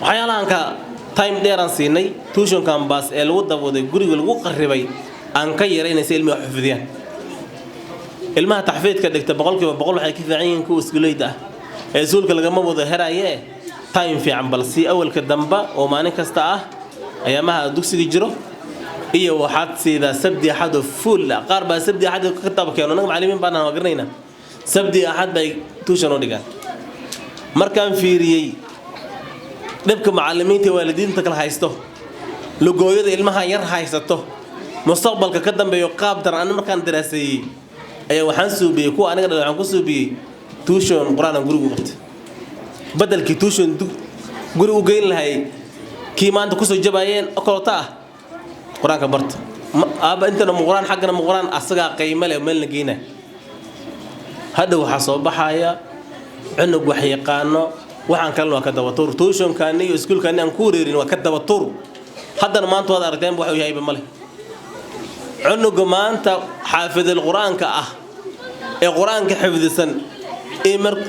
حيالها تايم ديران سيني توشون كان باس الوضع وضع قريق الوقع الربي أنك يرين سيلمي وحفظيان المها تحفيد كدك تبغلك وبغل حي كيف عين كوس قليده يسولك لقما وضع هرايه تايم في عم بلسي أول كدنبا وما نكسته أيامها دوكسي جرو إيه واحد سيدا سبدي أحد فول قارب سبدي أحد كتاب كانوا نعم معلمين بنا وقرنينا سبدي أحد بي توشنو ديجان مركان فيري نبكي معلمين توالدين تكل هايستو لقويد علمها ير هايستو مستقبل كقدم بيقاب ترى أنا مركان دراسي أي وحنسو بيكو أنا قدر عنكسو بي توشن قرآن قرو وقت بدل كي توشن قرو وقين لهاي كي ما أنت كسو جبايين أكلتاه قرآن كبرت أبا أنت نمقران حقنا مقران أصدق قيمة لمن لقينا هذا هو حصل بحايا عنق وحيقانه وحن كلوا كذا وطور توشون كاني يسكول كاني أنكورين وكذا وطور هذا ما أنت هذا أرتين بوحي وياي بمله عنق ما أنت حافظ القرآن القرآن كحفظ السن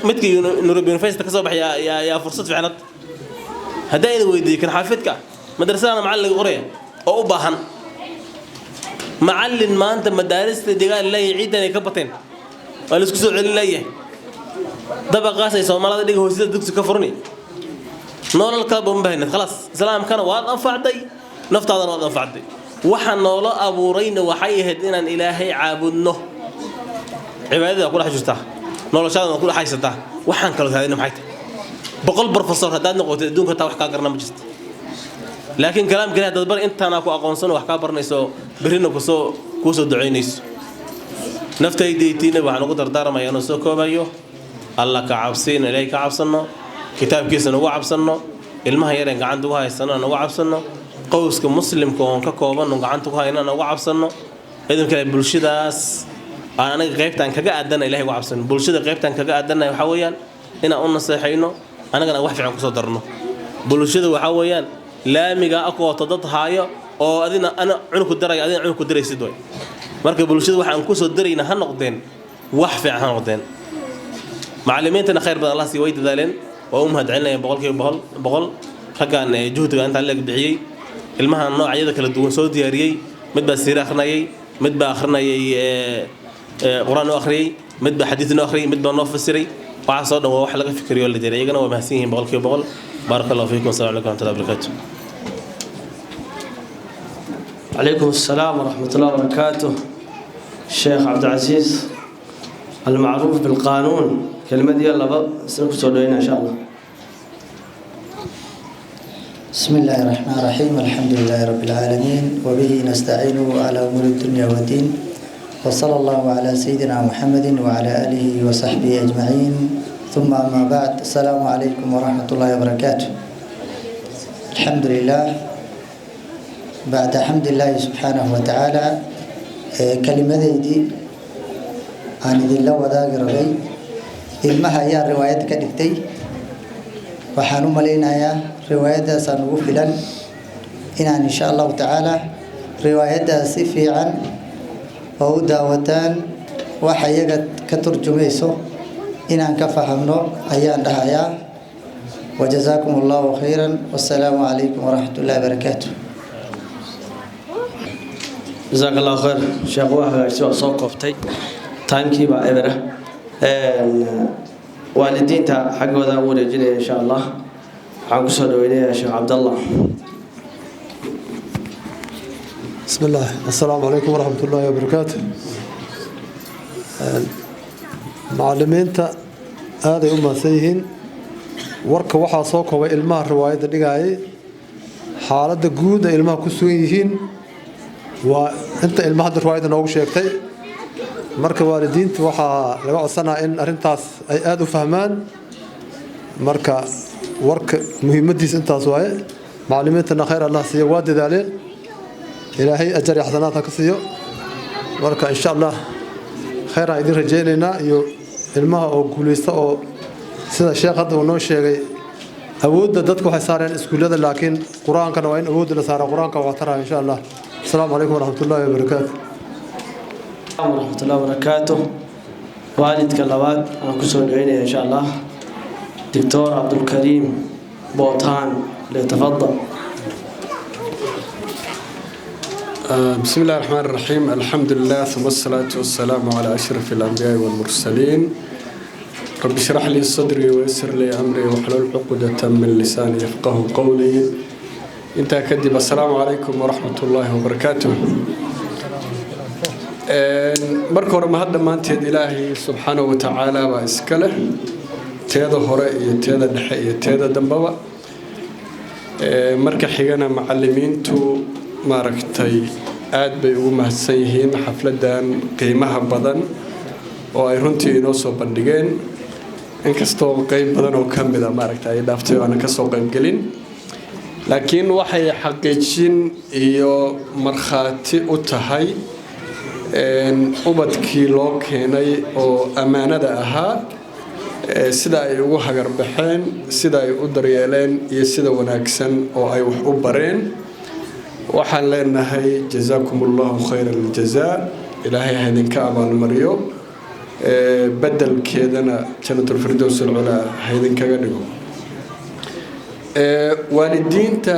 متى نربي نفيس تكسب يا فرصة في عناد هداين ويدي كان حافظك مدرسة أنا معلق قرية أو باهن معلن ما أنت مدارس تدقال لا يعيدني كبتين ولا سكسو علن ليه دبا قاسي سو ما لا دغ هو سيده دكس كفرني نول الكلب مبهن خلاص سلام كان واد انفعدي نفتاده واد انفعدي waxaan noola abuurayna waxay ahayd inaan ilaahay caabudno cibaadada ku xajirta noloshada ku xaysata waxaan kala taadina maxay boqol professor hadaad noqoto adduunka taa wax ka garna ma jirto laakiin kalaam kale dad bar intaana ku aqoonsan wax ka barnayso birina ku soo duceynayso naftaydiina waxaan ugu dardaarmayaa inuu soo koobayo الله كعبسين إليك عبسنا كتاب كيس نوع عبسنا المها يرين عند وهاي السنة نوع عبسنا قوس كمسلم كون ككوبا نوع عند وهاي نوع عبسنا إذا كان بلشداس أنا غيبت عن كجا أدنى إلهي وعبسنا بلشدة غيبت عن كجا أدنى حويا هنا قلنا صحيحينه أنا كنا واحد عن قصدرنا bulshada waxa weeyaan laamiga akoo dad haayo oo adina ana cunku daray adina cunku daraysid way marka bulshada waxaan ku soo darayna ha noqdeen wax fiican ha noqdeen macallimiintana khayr badan Allah si way dadaaleen oo u mahadcelinayaan boqol raggan juhdiga inta la bixiyay ilmaha noocyada kala duwan soo diyaariyay mid baa siira akhrinayay mid baa akhrinayay quraan oo akhriyay mid baa xadiis oo akhriyay mid baa noo fasiray waxa soo dhaw wax laga fikriyo la diyaariyay iyagana waa mahadsan yihiin boqol barakallahu fiikum assalamu alaykum wa rahmatullahi wa barakatuh عليكم السلام ورحمة الله وبركاته الشيخ عبد العزيز المعروف بالقانون كلمة دي يلا بقى سنكسر إن شاء الله. بسم الله الرحمن الرحيم الحمد لله رب العالمين وبه نستعين على أمور الدنيا والدين وصلى الله على سيدنا محمد وعلى آله وصحبه أجمعين ثم أما بعد السلام عليكم ورحمة الله وبركاته. الحمد لله بعد حمد الله سبحانه وتعالى كلمة دي عن ذي الله وذاك ربي المها يا رواية كدكتي وحنو ملينا يا رواية سنوفلا إن شاء الله تعالى رواية سفي عن أو داوتان وحيقت كترجميسو إن كفهمنا أيان دهايا وجزاكم الله خيرا والسلام عليكم ورحمة الله وبركاته. جزاك الله خير شيخ واحد سو قفتي تايمكي با ابره والدين تا حقودا ورجينا ان شاء الله waxaan ku soo dhaweynaa Sheekh Abdullah. بسم الله السلام عليكم ورحمة الله وبركاته. معلمينتا هذا يوم سيهين ورك وحى صوك وإلماء رواية دقائي حالة جودة إلماء كسويهين وأنت إلماء رواية نوع شيكتي مرك والدين وحى لقى سنة إن أرنتاس أي آدو فهمان مرك ورك مهمتي أنتاس واي معلمينتنا خير الله سيا واد ذلك إلهي أجر حسناتك كسيو ورك إن شاء الله خير عيد رجالنا يو الماء أو كوليستا أو سيدا الشيخ هذا ونو شيء أود دتكو حسارين إسكولة لكن قرآن كانوا وين أود لسارة قرآن كواترة إن شاء الله. السلام عليكم ورحمة الله وبركاته. ورحمة الله وبركاته. والد كلوات أنا كسر عيني إن شاء الله. دكتور عبد الكريم بوطان ليتفضل. بسم الله الرحمن الرحيم الحمد لله ثم الصلاة والسلام على أشرف الأنبياء والمرسلين رب اشرح لي صدري ويسر لي أمري واحلل عقدة من لساني يفقه قولي انت كدب السلام عليكم ورحمة الله وبركاته مركور ما هذا ما انت إلهي سبحانه وتعالى وإسكله تيدا هراء تيدا دحية تيدا دنبوا مركا حيانا معلمين تو maaragtay aad bay ugu mahadsan yihiin xafladan qiimaha badan oo ay runtii inoo soo bandhigeen inkastoo qayb badan oo kamid ah maaragtay ay dhaaftay aan ka soo qayb gelin laakiin waxay xaqiijin iyo marxaati u tahay ubadkii loo keenay oo amaanada ahaa sida ay ugu hagar baxeen sida ay u daryeeleen iyo sida wanaagsan oo ay wax u bareen waxaan leenahay jazakumullahu khayral jazaa ilaahay idinka abaalmariyo bedelkeedana jannatul firdaws al-ula idinkaga dhigo waalidiinta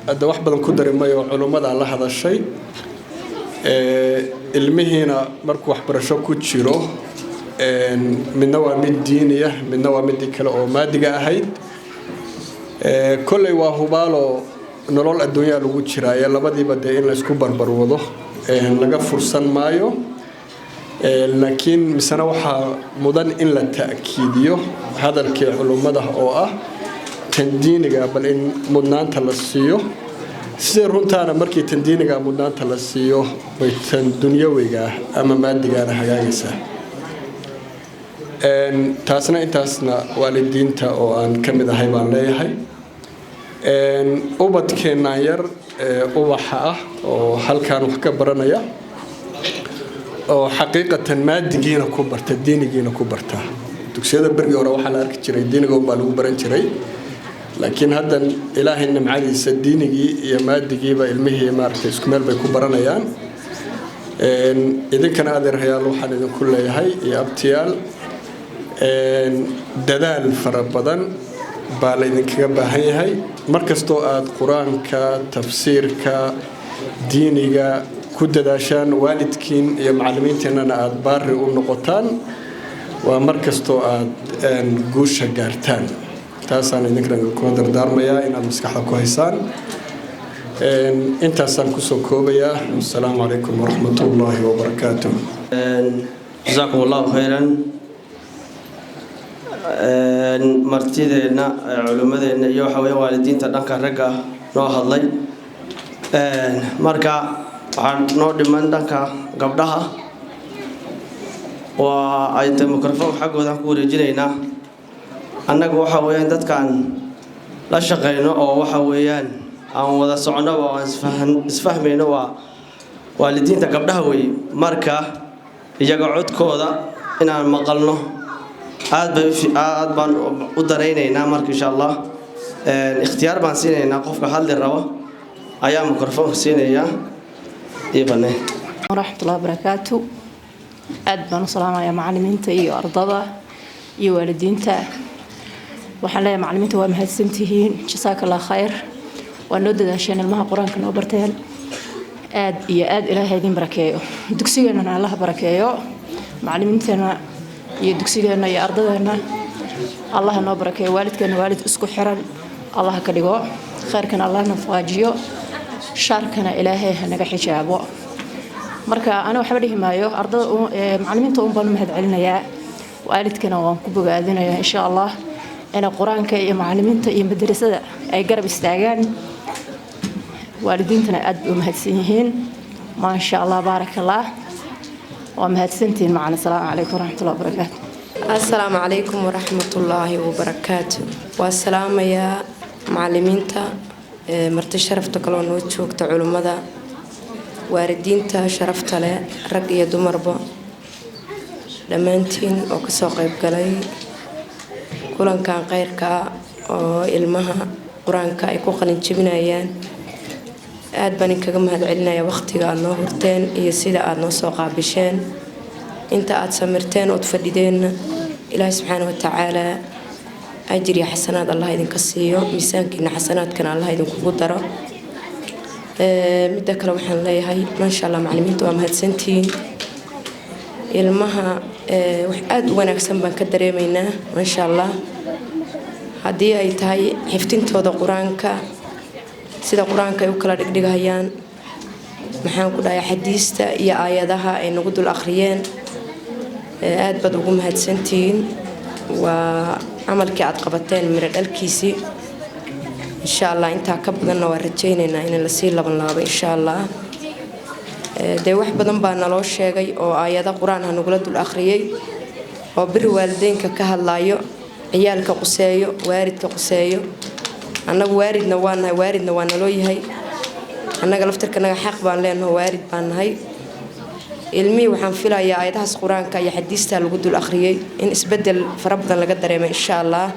hadda wax badan ku dareemayo culimada la hadashay ilmihiina markuu waxbarasho ku jiro midna waa mid diiniya midna waa mid kale oo maadiga ahayd kolley waa hubaalo nolol adduunyaa lagu jiraayo labadiiba dee in la isku barbar wado laga fursan maayo laakiin misana waxaa mudan in la ta'kiidiyo hadalkii culimada oo ah tan diiniga bal in mudnaanta la siiyo sida runtaana markii tan diiniga mudnaanta la siiyo bay tan dunyawiga ama maadigaana hagaagaysaa taasna intaasna waalidiinta oo aan ka mid ahay baan leeyahay ubadkeena yar ubaxa ah oo halkaan wax ka baranaya oo xaqiiqatan maadigiina ku barta diinigiina ku barta dugsiyada berigi hore waxaa la arki jiray diiniga baa lagu baran jiray laakiin haddan ilaahay nimcadiisa diinigii iyo maadigiiba ilmihii maaragtay isku meel bay ku baranayaan idinkana adeerhayaal waxaan idinku leeyahay iyo abtiyaal dadaal fara badan baa laydinkaga baahan yahay markastoo aad qur-aanka tafsiirka diiniga ku dadaashaan waalidkiin iyo macallimiintiinana aad baari u noqotaan waa markastoo aad guusha gaartaan taasaan idinkana kuma dardaarmayaa inaad maskaxda ku haysaan intaasaan kusoo koobayaa assalaamu calaykum waraxmatullaahi wabarakaatuh جزاكم الله خيرا martideena culimadeena iyo waxa weeye waalidiinta dhanka ragga noo hadlay marka waxaan noo dhiman dhanka gabdhaha waa ay mikrofon xaggooda ku wareejinaynaa annaga waxa weeyaan dadkaan la shaqeyno oo waxa weeyaan aan wada socono oo aan isfahmayno waa waalidiinta gabdhaha weeye marka iyaga codkooda inaan maqalno aad baan u daraynaynaa marka insha Allah ikhtiyaar baan siinaynaa qofka hadli rabo ayaa mikrofoonka siinayaa ibane waraxmatullaahi wabarakaatu aad baan u salaamayaa macallimiinta iyo ardada iyo waalidiinta waxaan leeyahay macallimiinta waa mahadsantihiin jasaakallahu khayr waa noo dadaasheen ilmaha quraanka noo barteen aad iyo aad ilaahay idin barakeeyo dugsigeena Allah barakeeyo macallimiintana iyo dugsigeena iyo ardadeena Allah noo barakeeyo waalidkeena waalid isku xiran Allah ka dhigo khayrkana Allah na faajiyo sharkana ilaahay naga xijaabo marka ana waxba dhihi maayo ardada macallimiinta baan mahad celinayaa waalidkana waan ku bogaadinayaa insha Allah ina quraanka iyo macallimiinta iyo madrasada ay garab istaagaan waalidiintana aad u mahadsan yihiin ma sha Allah barakallah ومهدسنتين معنا السلام عليكم ورحمة الله وبركاته السلام عليكم ورحمة الله وبركاته والسلام يا معلمينتا مرتي شرفتك لو نوتشوك علماء واردينتا شرفت له رقية دمربا لمانتين أو كساقيب قلي كلن كان غيرك أو ilmaha quraanka ay ku qalin jabinayaan aad baan kaga mahad celinaya waqtiga aad noo horteen iyo sida aad noo soo qaabisheen inta aad samirteen oo fadhideen ilaahay subhanahu wa ta'ala ajri xasanaad Allah idinka siiyo miisaankiina xasanaadkana Allah idinku daro midda kale waxaan leeyahay ma sha Allah macallimiintu waa mahadsantiin ilmaha wax aad u wanaagsan baan ka dareemaynaa ma sha Allah haddii ay tahay xiftintooda quraanka sida quraanka ay u kala dhigdhigayaan maxaan ku dhahay xadiista iyo aayadaha ay nagu dul akhriyeen aad bad ugu mahadsantiin waa amalkii aad qabateen mira dhalkiisi insha Allah inta ka badanna waa rajaynaynaa in la sii laban laabo insha Allah de wax badan baa naloo sheegay oo aayada quraan ah nagu dul akhriyay oo bir waalideynka ka hadlayo ciyaalka quseeyo waaridka quseeyo annagu waaridna waa naloo yahay annaga laftirkanaga xaq baan leenahay waarid baan nahay ilmii waxaan filayaa aayadahaas quraanka iyo xadiista lagu dul akhriyay in isbedel fara badan laga dareemo insha Allah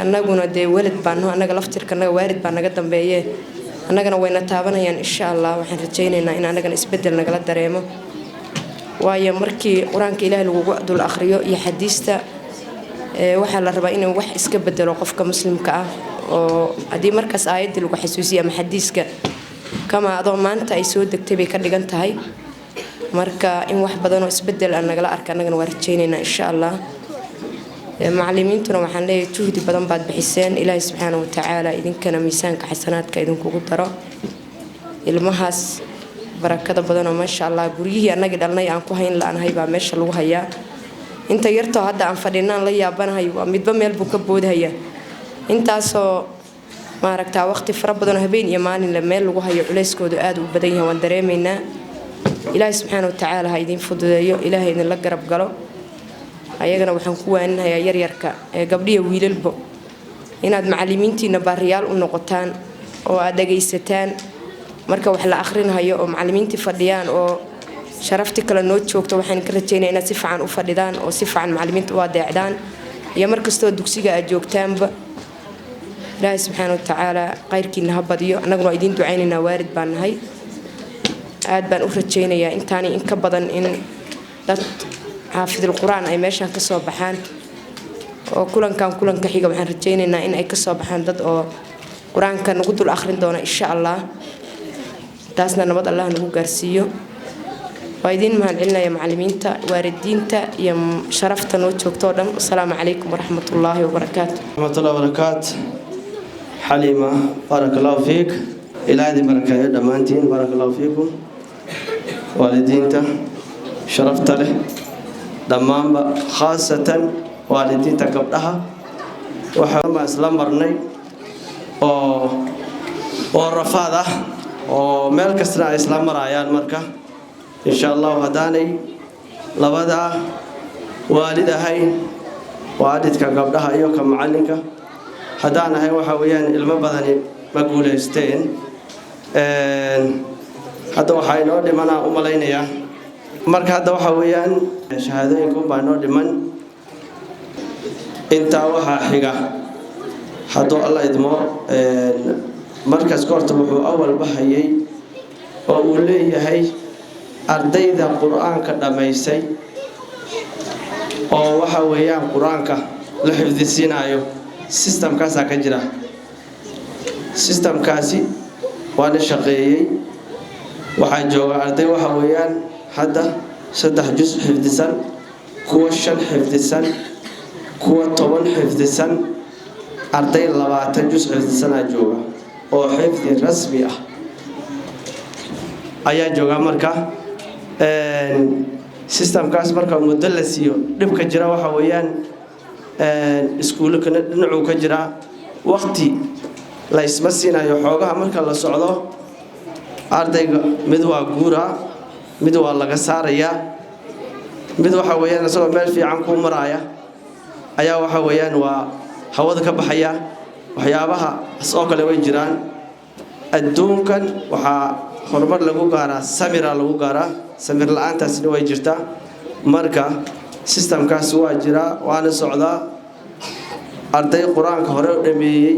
annaguna de walad baan nahay annaga laftirkanaga waarid baan naga dambeeyay annagana wayna taabanayaan insha Allah waxaan rajaynaynaa in annagana isbedel nagala dareemo waayo markii quraanka Ilaahay lagu dul akhriyo iyo xadiista waxa la rabaa inuu wax iska bedelo qofka muslimka ah oo hadii markaas aayad lagu xasuusiyo ama xadiiska kama adoo maanta ay soo degtay bay ka dhigan tahay marka in wax badan oo isbedel aan nagala arka annagana waa rajaynaynaa insha Allah macallimiintuna waxaan leeyahay juhdi badan baad bixiseen Ilaahay subhanahu wa ta'ala idinkana miisaanka xasanaadka idinku daro ilmahaas barakada badan oo ma sha Allah guriyihii annaga dhalnay aan ku hayn laanahay baa meesha lagu hayaa inta yarto hadda aan fadhinaan la yaabanahay waa midba meel buu ka boodhaya intaasoo maaragtaa waqti fara badan habeen iyo maalin la meel lagu hayo culeyskoodu aad u badan yahay waan dareemaynaa Ilaahay subhanahu wa ta'ala ha idin fududeeyo Ilaahay idin la garab galo ayagana waxaan ku waaninayaa yaryarka ee gabdhiya wiilalba inaad macallimiintiina baariyaal u noqotaan oo aad dhageysataan marka wax la akhrinayo oo macallimiintii fadhiyaan oo sharafti kala noo joogto waxaan ka rajaynayaa inaad si fiican u fadhidaan oo si fiican macallimiinta u adeecdaan iyo markastoo dugsiga aad joogtaanba ilaahay subxaana watacaala khayrkiina ha badiyo annaguna waa idiin ducaynaynaa waalid baan nahay aad baan u rajaynayaa intaani in ka badan in dad xaafidul qur-aan ay meeshaan ka soo baxaan oo kulanka xiga waxaan rajaynaynaa in ay ka soo baxaan dad oo qur-aanka nagu dul akhrin doona insha allah taasna nabad allah nagu gaarsiiyo waa idiin mahadcelinaya macallimiinta waalidiinta iyo sharafta noo joogto oo dhan assalaamu calaykum waraxmatullaahi wabarakaatu waraxmatullaahi wabarakaatu xaliima baaraka allahu fiik ilaahay barakeeyo dhammaantiin baaraka allahu fiikum waalidiinta sharafta leh dhammaanba khaasatan waalidiinta gabdhaha waxaan isla marnay oo rafaad ah oo meel kasta ay isla marayaan marka insha Allah hadaanay labada waalid ahayn waalidka gabdhaha iyo ka macalinka hadaan ahay waxa weeyaan ilmo badan ma guuleysteen hadda waxa inoo dhimanaa u malaynayaa marka hadda waxa weeyaan shahaadooyinku baa inoo dhiman inta waxa xiga hadduu Allah idmo markaas goorta wuxuu awal bahayay oo uu leeyahay ardayda quraanka dhameysay oo waxa weeyaan quraanka la xifdisinayo systemkaas ka jira systemkaasi waa la shaqeeyay waxa jooga arday waxa weeyaan hadda 3 juz xifdisan kuwa 5 xifdisan kuwa 10 xifdisan arday 20 juz xifdisan jooga oo xifdi rasmi ah ayaa jooga marka systemkaas marka muddo la siiyo dhibka jira waxa weeyaan iskuulka dhinacu ka jira waqti la isma siinayo xoogaha marka la socdo ardayga mid waa guura mid waa laga saaraya mid waxa weeyaan asagoo meel fiican ku maraya ayaa waxa weeyaan waa hawada ka baxaya waxyaabaha soo kale way jiraan adduunkan waxa horumar lagu gaaraa samira lagu gaaraa samir la'aantaasina way jirtaa marka systemkaas waa jira waana socdaa arday quraanka hore u dhameeyay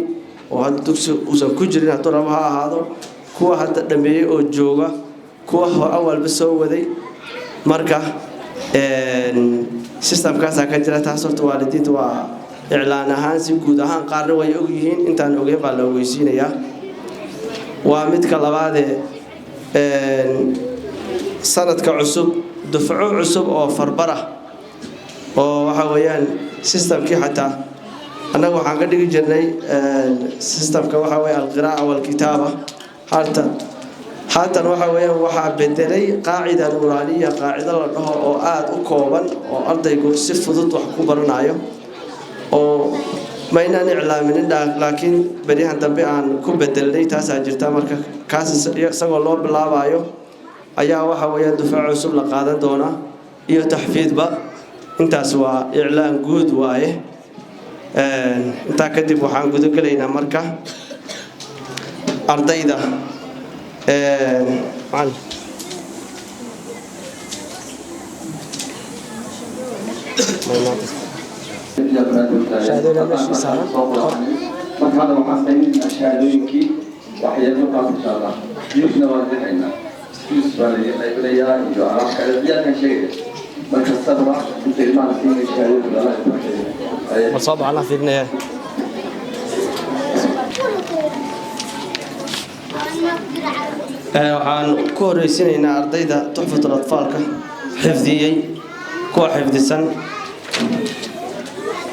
oo hadda dugsi uusan ku jirin hadduu rabo ha ahaado kuwa hadda dhameeyay oo jooga kuwa awalba soo waday marka systemkaas ka jira taas horta waalidiinta waa إعلان أهان سيكون أهان قارن ويأوجيهن أنت عن أوجيه بالأوجيسين يا ومتك لبعض سنة كعصب دفع عصب أو فربرة أو حويان سيستم كي حتى أنا وحاجة دي جنّي سيستم كوحوي القراءة والكتابة حتى وحوي وحبدلي قاعدة نورانية قاعدة لها أو أكوبا أو أرض يقول صفر ضد وحكوبرنايو oo maynaan iclaamin laakiin barihan dambe aan ku bedelay taas jirta marka kaas isagoo loo bilaabayo ayaa waxa weeyaan dufaac cusub la qaadan doona iyo taxfiidba intaas waa iclaan guud waaye inta kadib waxaan gudo galeynaa marka ardayda شهادة ماشي صار هذا وحاسين الشهادوينك وحياة مقام إن شاء الله يبنى واضحنا يسوى ليبريا يجوا على كذا كان شيء بس الصبر أنت ما فيني الشهادة ولا مصاب على في النهاية waxaan ku horeysiinaynaa ardayda tuxfatul atfaalka xifdiyay kuwa xifdisan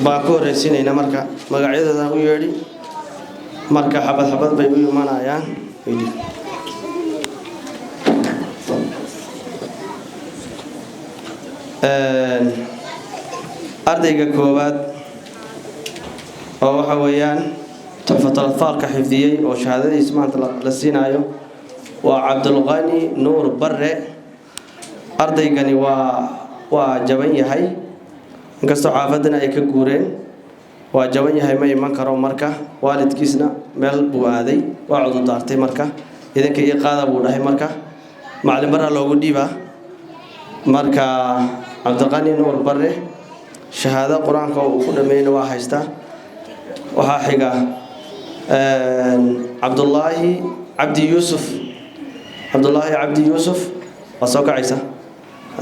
baan ku horeysiinaynaa marka magacyadooda u yeedhi marka xabad xabad bay u imanayaan ardayga koowaad oo waxa weeyaan tuxfatul atfaalka xifdiyay oo shahaadadiisa maanta la siinayo waa Cabdulqani Nuur Barre ardaygani waa jaban yahay inkastoo xaafadana ay ka guureen waa jaban yahay ma iman karo marka waalidkiisna meel buu aaday waa cudur daartay marka idinka ii qaada buu dhahay marka macallin bara loogu dhiibaa marka Cabdulqani Nuur Barre shahaado quraanka uu ku dhameeyay waa haystaa waxa xiga عبد الله عبد يوسف عبد الله عبد يوسف وسوق عيسى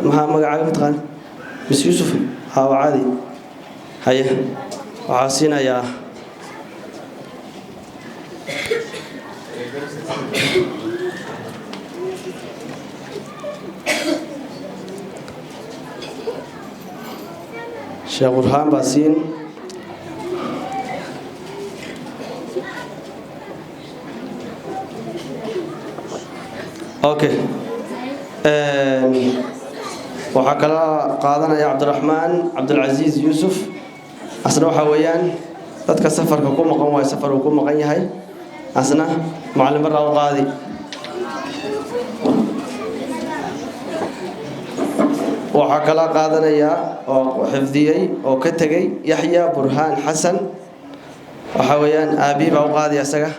ما مقعد متقن بس يوسف ها عادي هيا وعاسينا يا شيخ برهان باسين اوكي waxaa kala qaadanaya Cabdiraxmaan Cabdulcasiis Yuusuf asna waxa weeyaan dadka safarka ku maqan way safar uu ku maqan yahay asna macallin baraw qaadi waxaa kala qaadanaya oo xifdiyay oo ka tagay Yaxya Burhaan Xasan waxa weeyaan aabi baa u qaadi asaga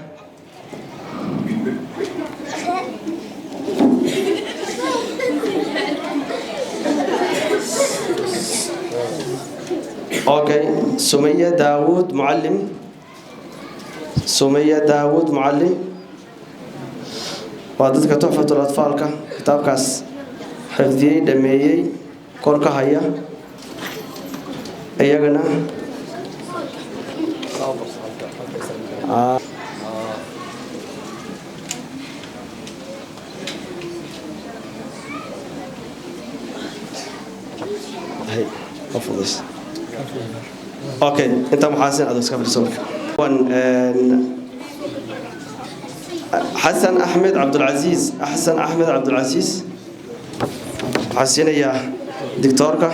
اوكي سمية داوود معلم سمية داوود معلم وادتك تحفة الأطفال كتاب كاس حفظي دميي كوركا هيا ايغنا هاي افضل اوكي انت محاسن ادوس كفر صورك حسن احمد عبد العزيز احسن احمد عبد العزيز حسين يا دكتورك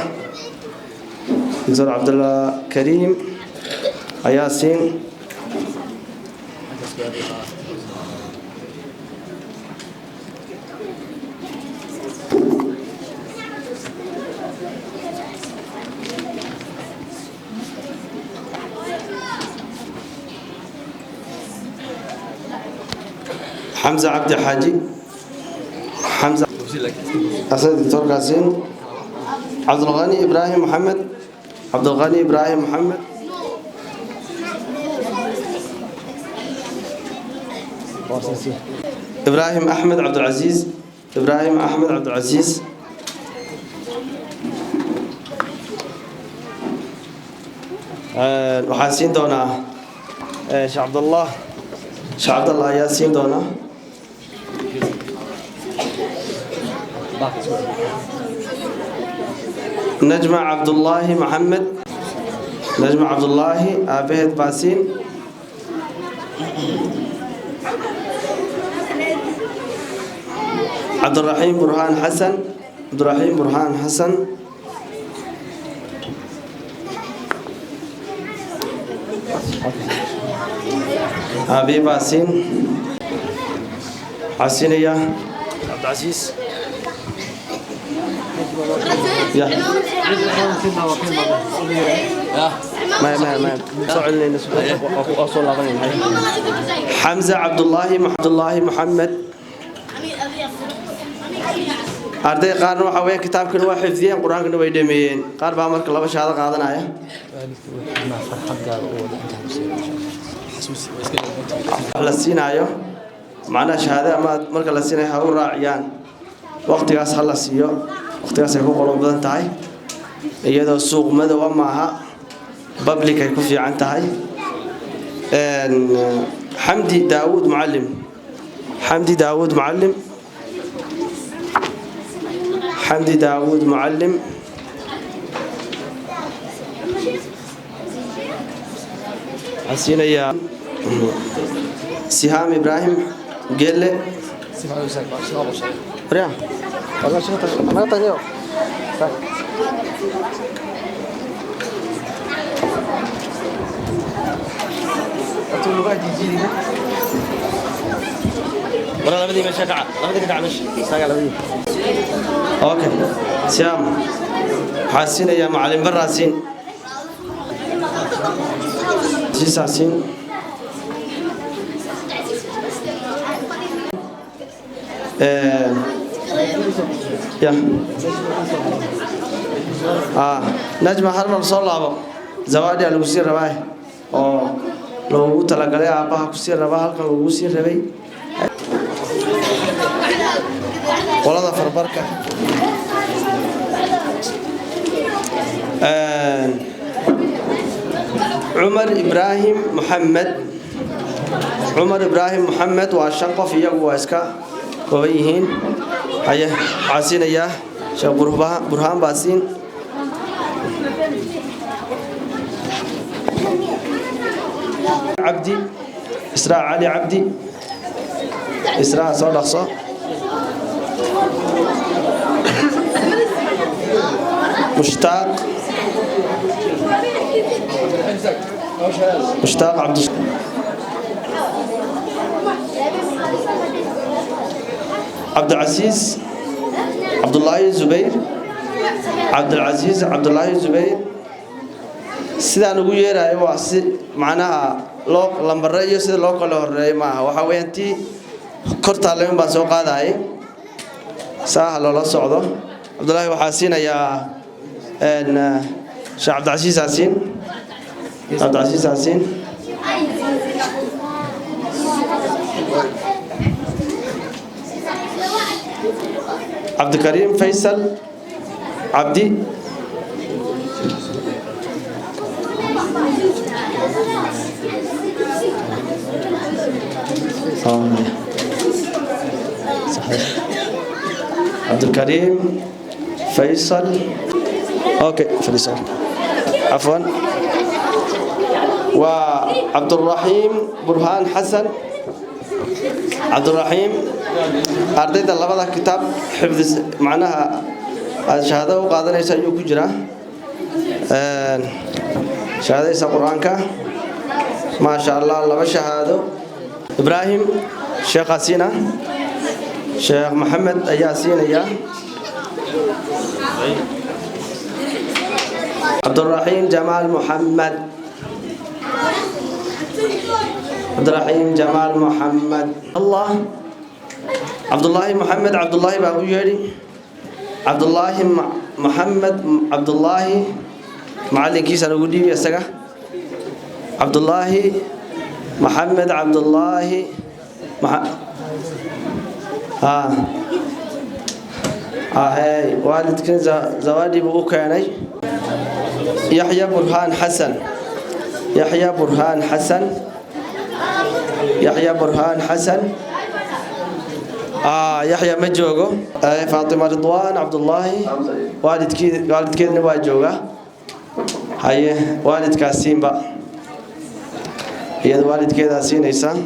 دكتور عبد الله كريم ياسين حمزة عبد الحاجي حمزة أسد دكتور قاسين عبد الغني إبراهيم محمد عبد الغني إبراهيم محمد إبراهيم أحمد عبد العزيز إبراهيم أحمد عبد العزيز وحاسين دونا شيخ عبد الله شيخ عبد الله ياسين دونا نجمة عبد الله محمد نجمة عبد الله أبيت باسين عبد الرحيم برهان حسن عبد الرحيم برهان حسن أبي باسين حسينية عبد العزيز يا ما حمزة عبد الله محمد أرday qaarna waxa weey kitaabkan waa xifdiyeen quraanka way dhameeyeen qaar baa marka laba shahaado qaadanaya la siinayo macna shahaado ama marka la siinayo ha u raaciyaan waqtigaas hal la siiyo waqtigaas ay ku qolob badan tahay iyadoo suuq madow ama aha public ay ku fiican tahay حمدي داوود معلم حمدي داوود معلم حمدي داوود معلم حسين يا سهام إبراهيم قل ريا والله شو ما تانيو أتولى بعد يجي ولا بدي مش قاعد لا بدي قاعد مش ساق لا بدي اوكي سام حاسين يا معلم براسين جيساسين يا نجمة حرب صلى زوادي على المسير رباي loogu talagalay aabbaha kusii rabaa halkan lagu sii rabay qolada farbarka عمر إبراهيم محمد وشنقة في يوم واسكا وبيهين هيا عاسين يا شيخ برهان باسين عبدي إسراء علي عبدي إسراء صادق صح مشتاق عبد العزيز عبد الله الزبير عبد العزيز عبد الله الزبير سيدا نقول يرى واسي معناها لو لمبريو سيدا لو كله الرأي معها وحوينتي كرت عليهم بسوق هذا سهل الله صعده عبد الله وحاسين يا ان شيخ عبد العزيز حسين عبد العزيز حسين عبد الكريم فيصل عبدي صحيح عبد الكريم فيصل اوكي فيصل عفوا وعبد الرحيم برهان حسن عبد الرحيم أرديت الله بدأ كتاب حفظ معناها الشهادة وقادنا يسجل كجرا شهادة يسا قرآنك ما شاء الله الله بشهاده إبراهيم شيخ حسينة شيخ محمد ياسين يا عبد الرحيم جمال محمد عبد الرحيم جمال محمد الله عبد الله محمد عبد الله بابو يري عبد الله محمد عبد الله معلم كيس أنا أقول لي يا عبد الله محمد عبد الله هاي والد كن زوادي بوكاني يحيى برهان حسن يحيى برهان حسن يحيى برهان حسن يحيى مجوجو فاطمة رضوان عبد الله والد كيد نبغى جوجا هاي والد كاسين بقى هي والد كيد سين إنسان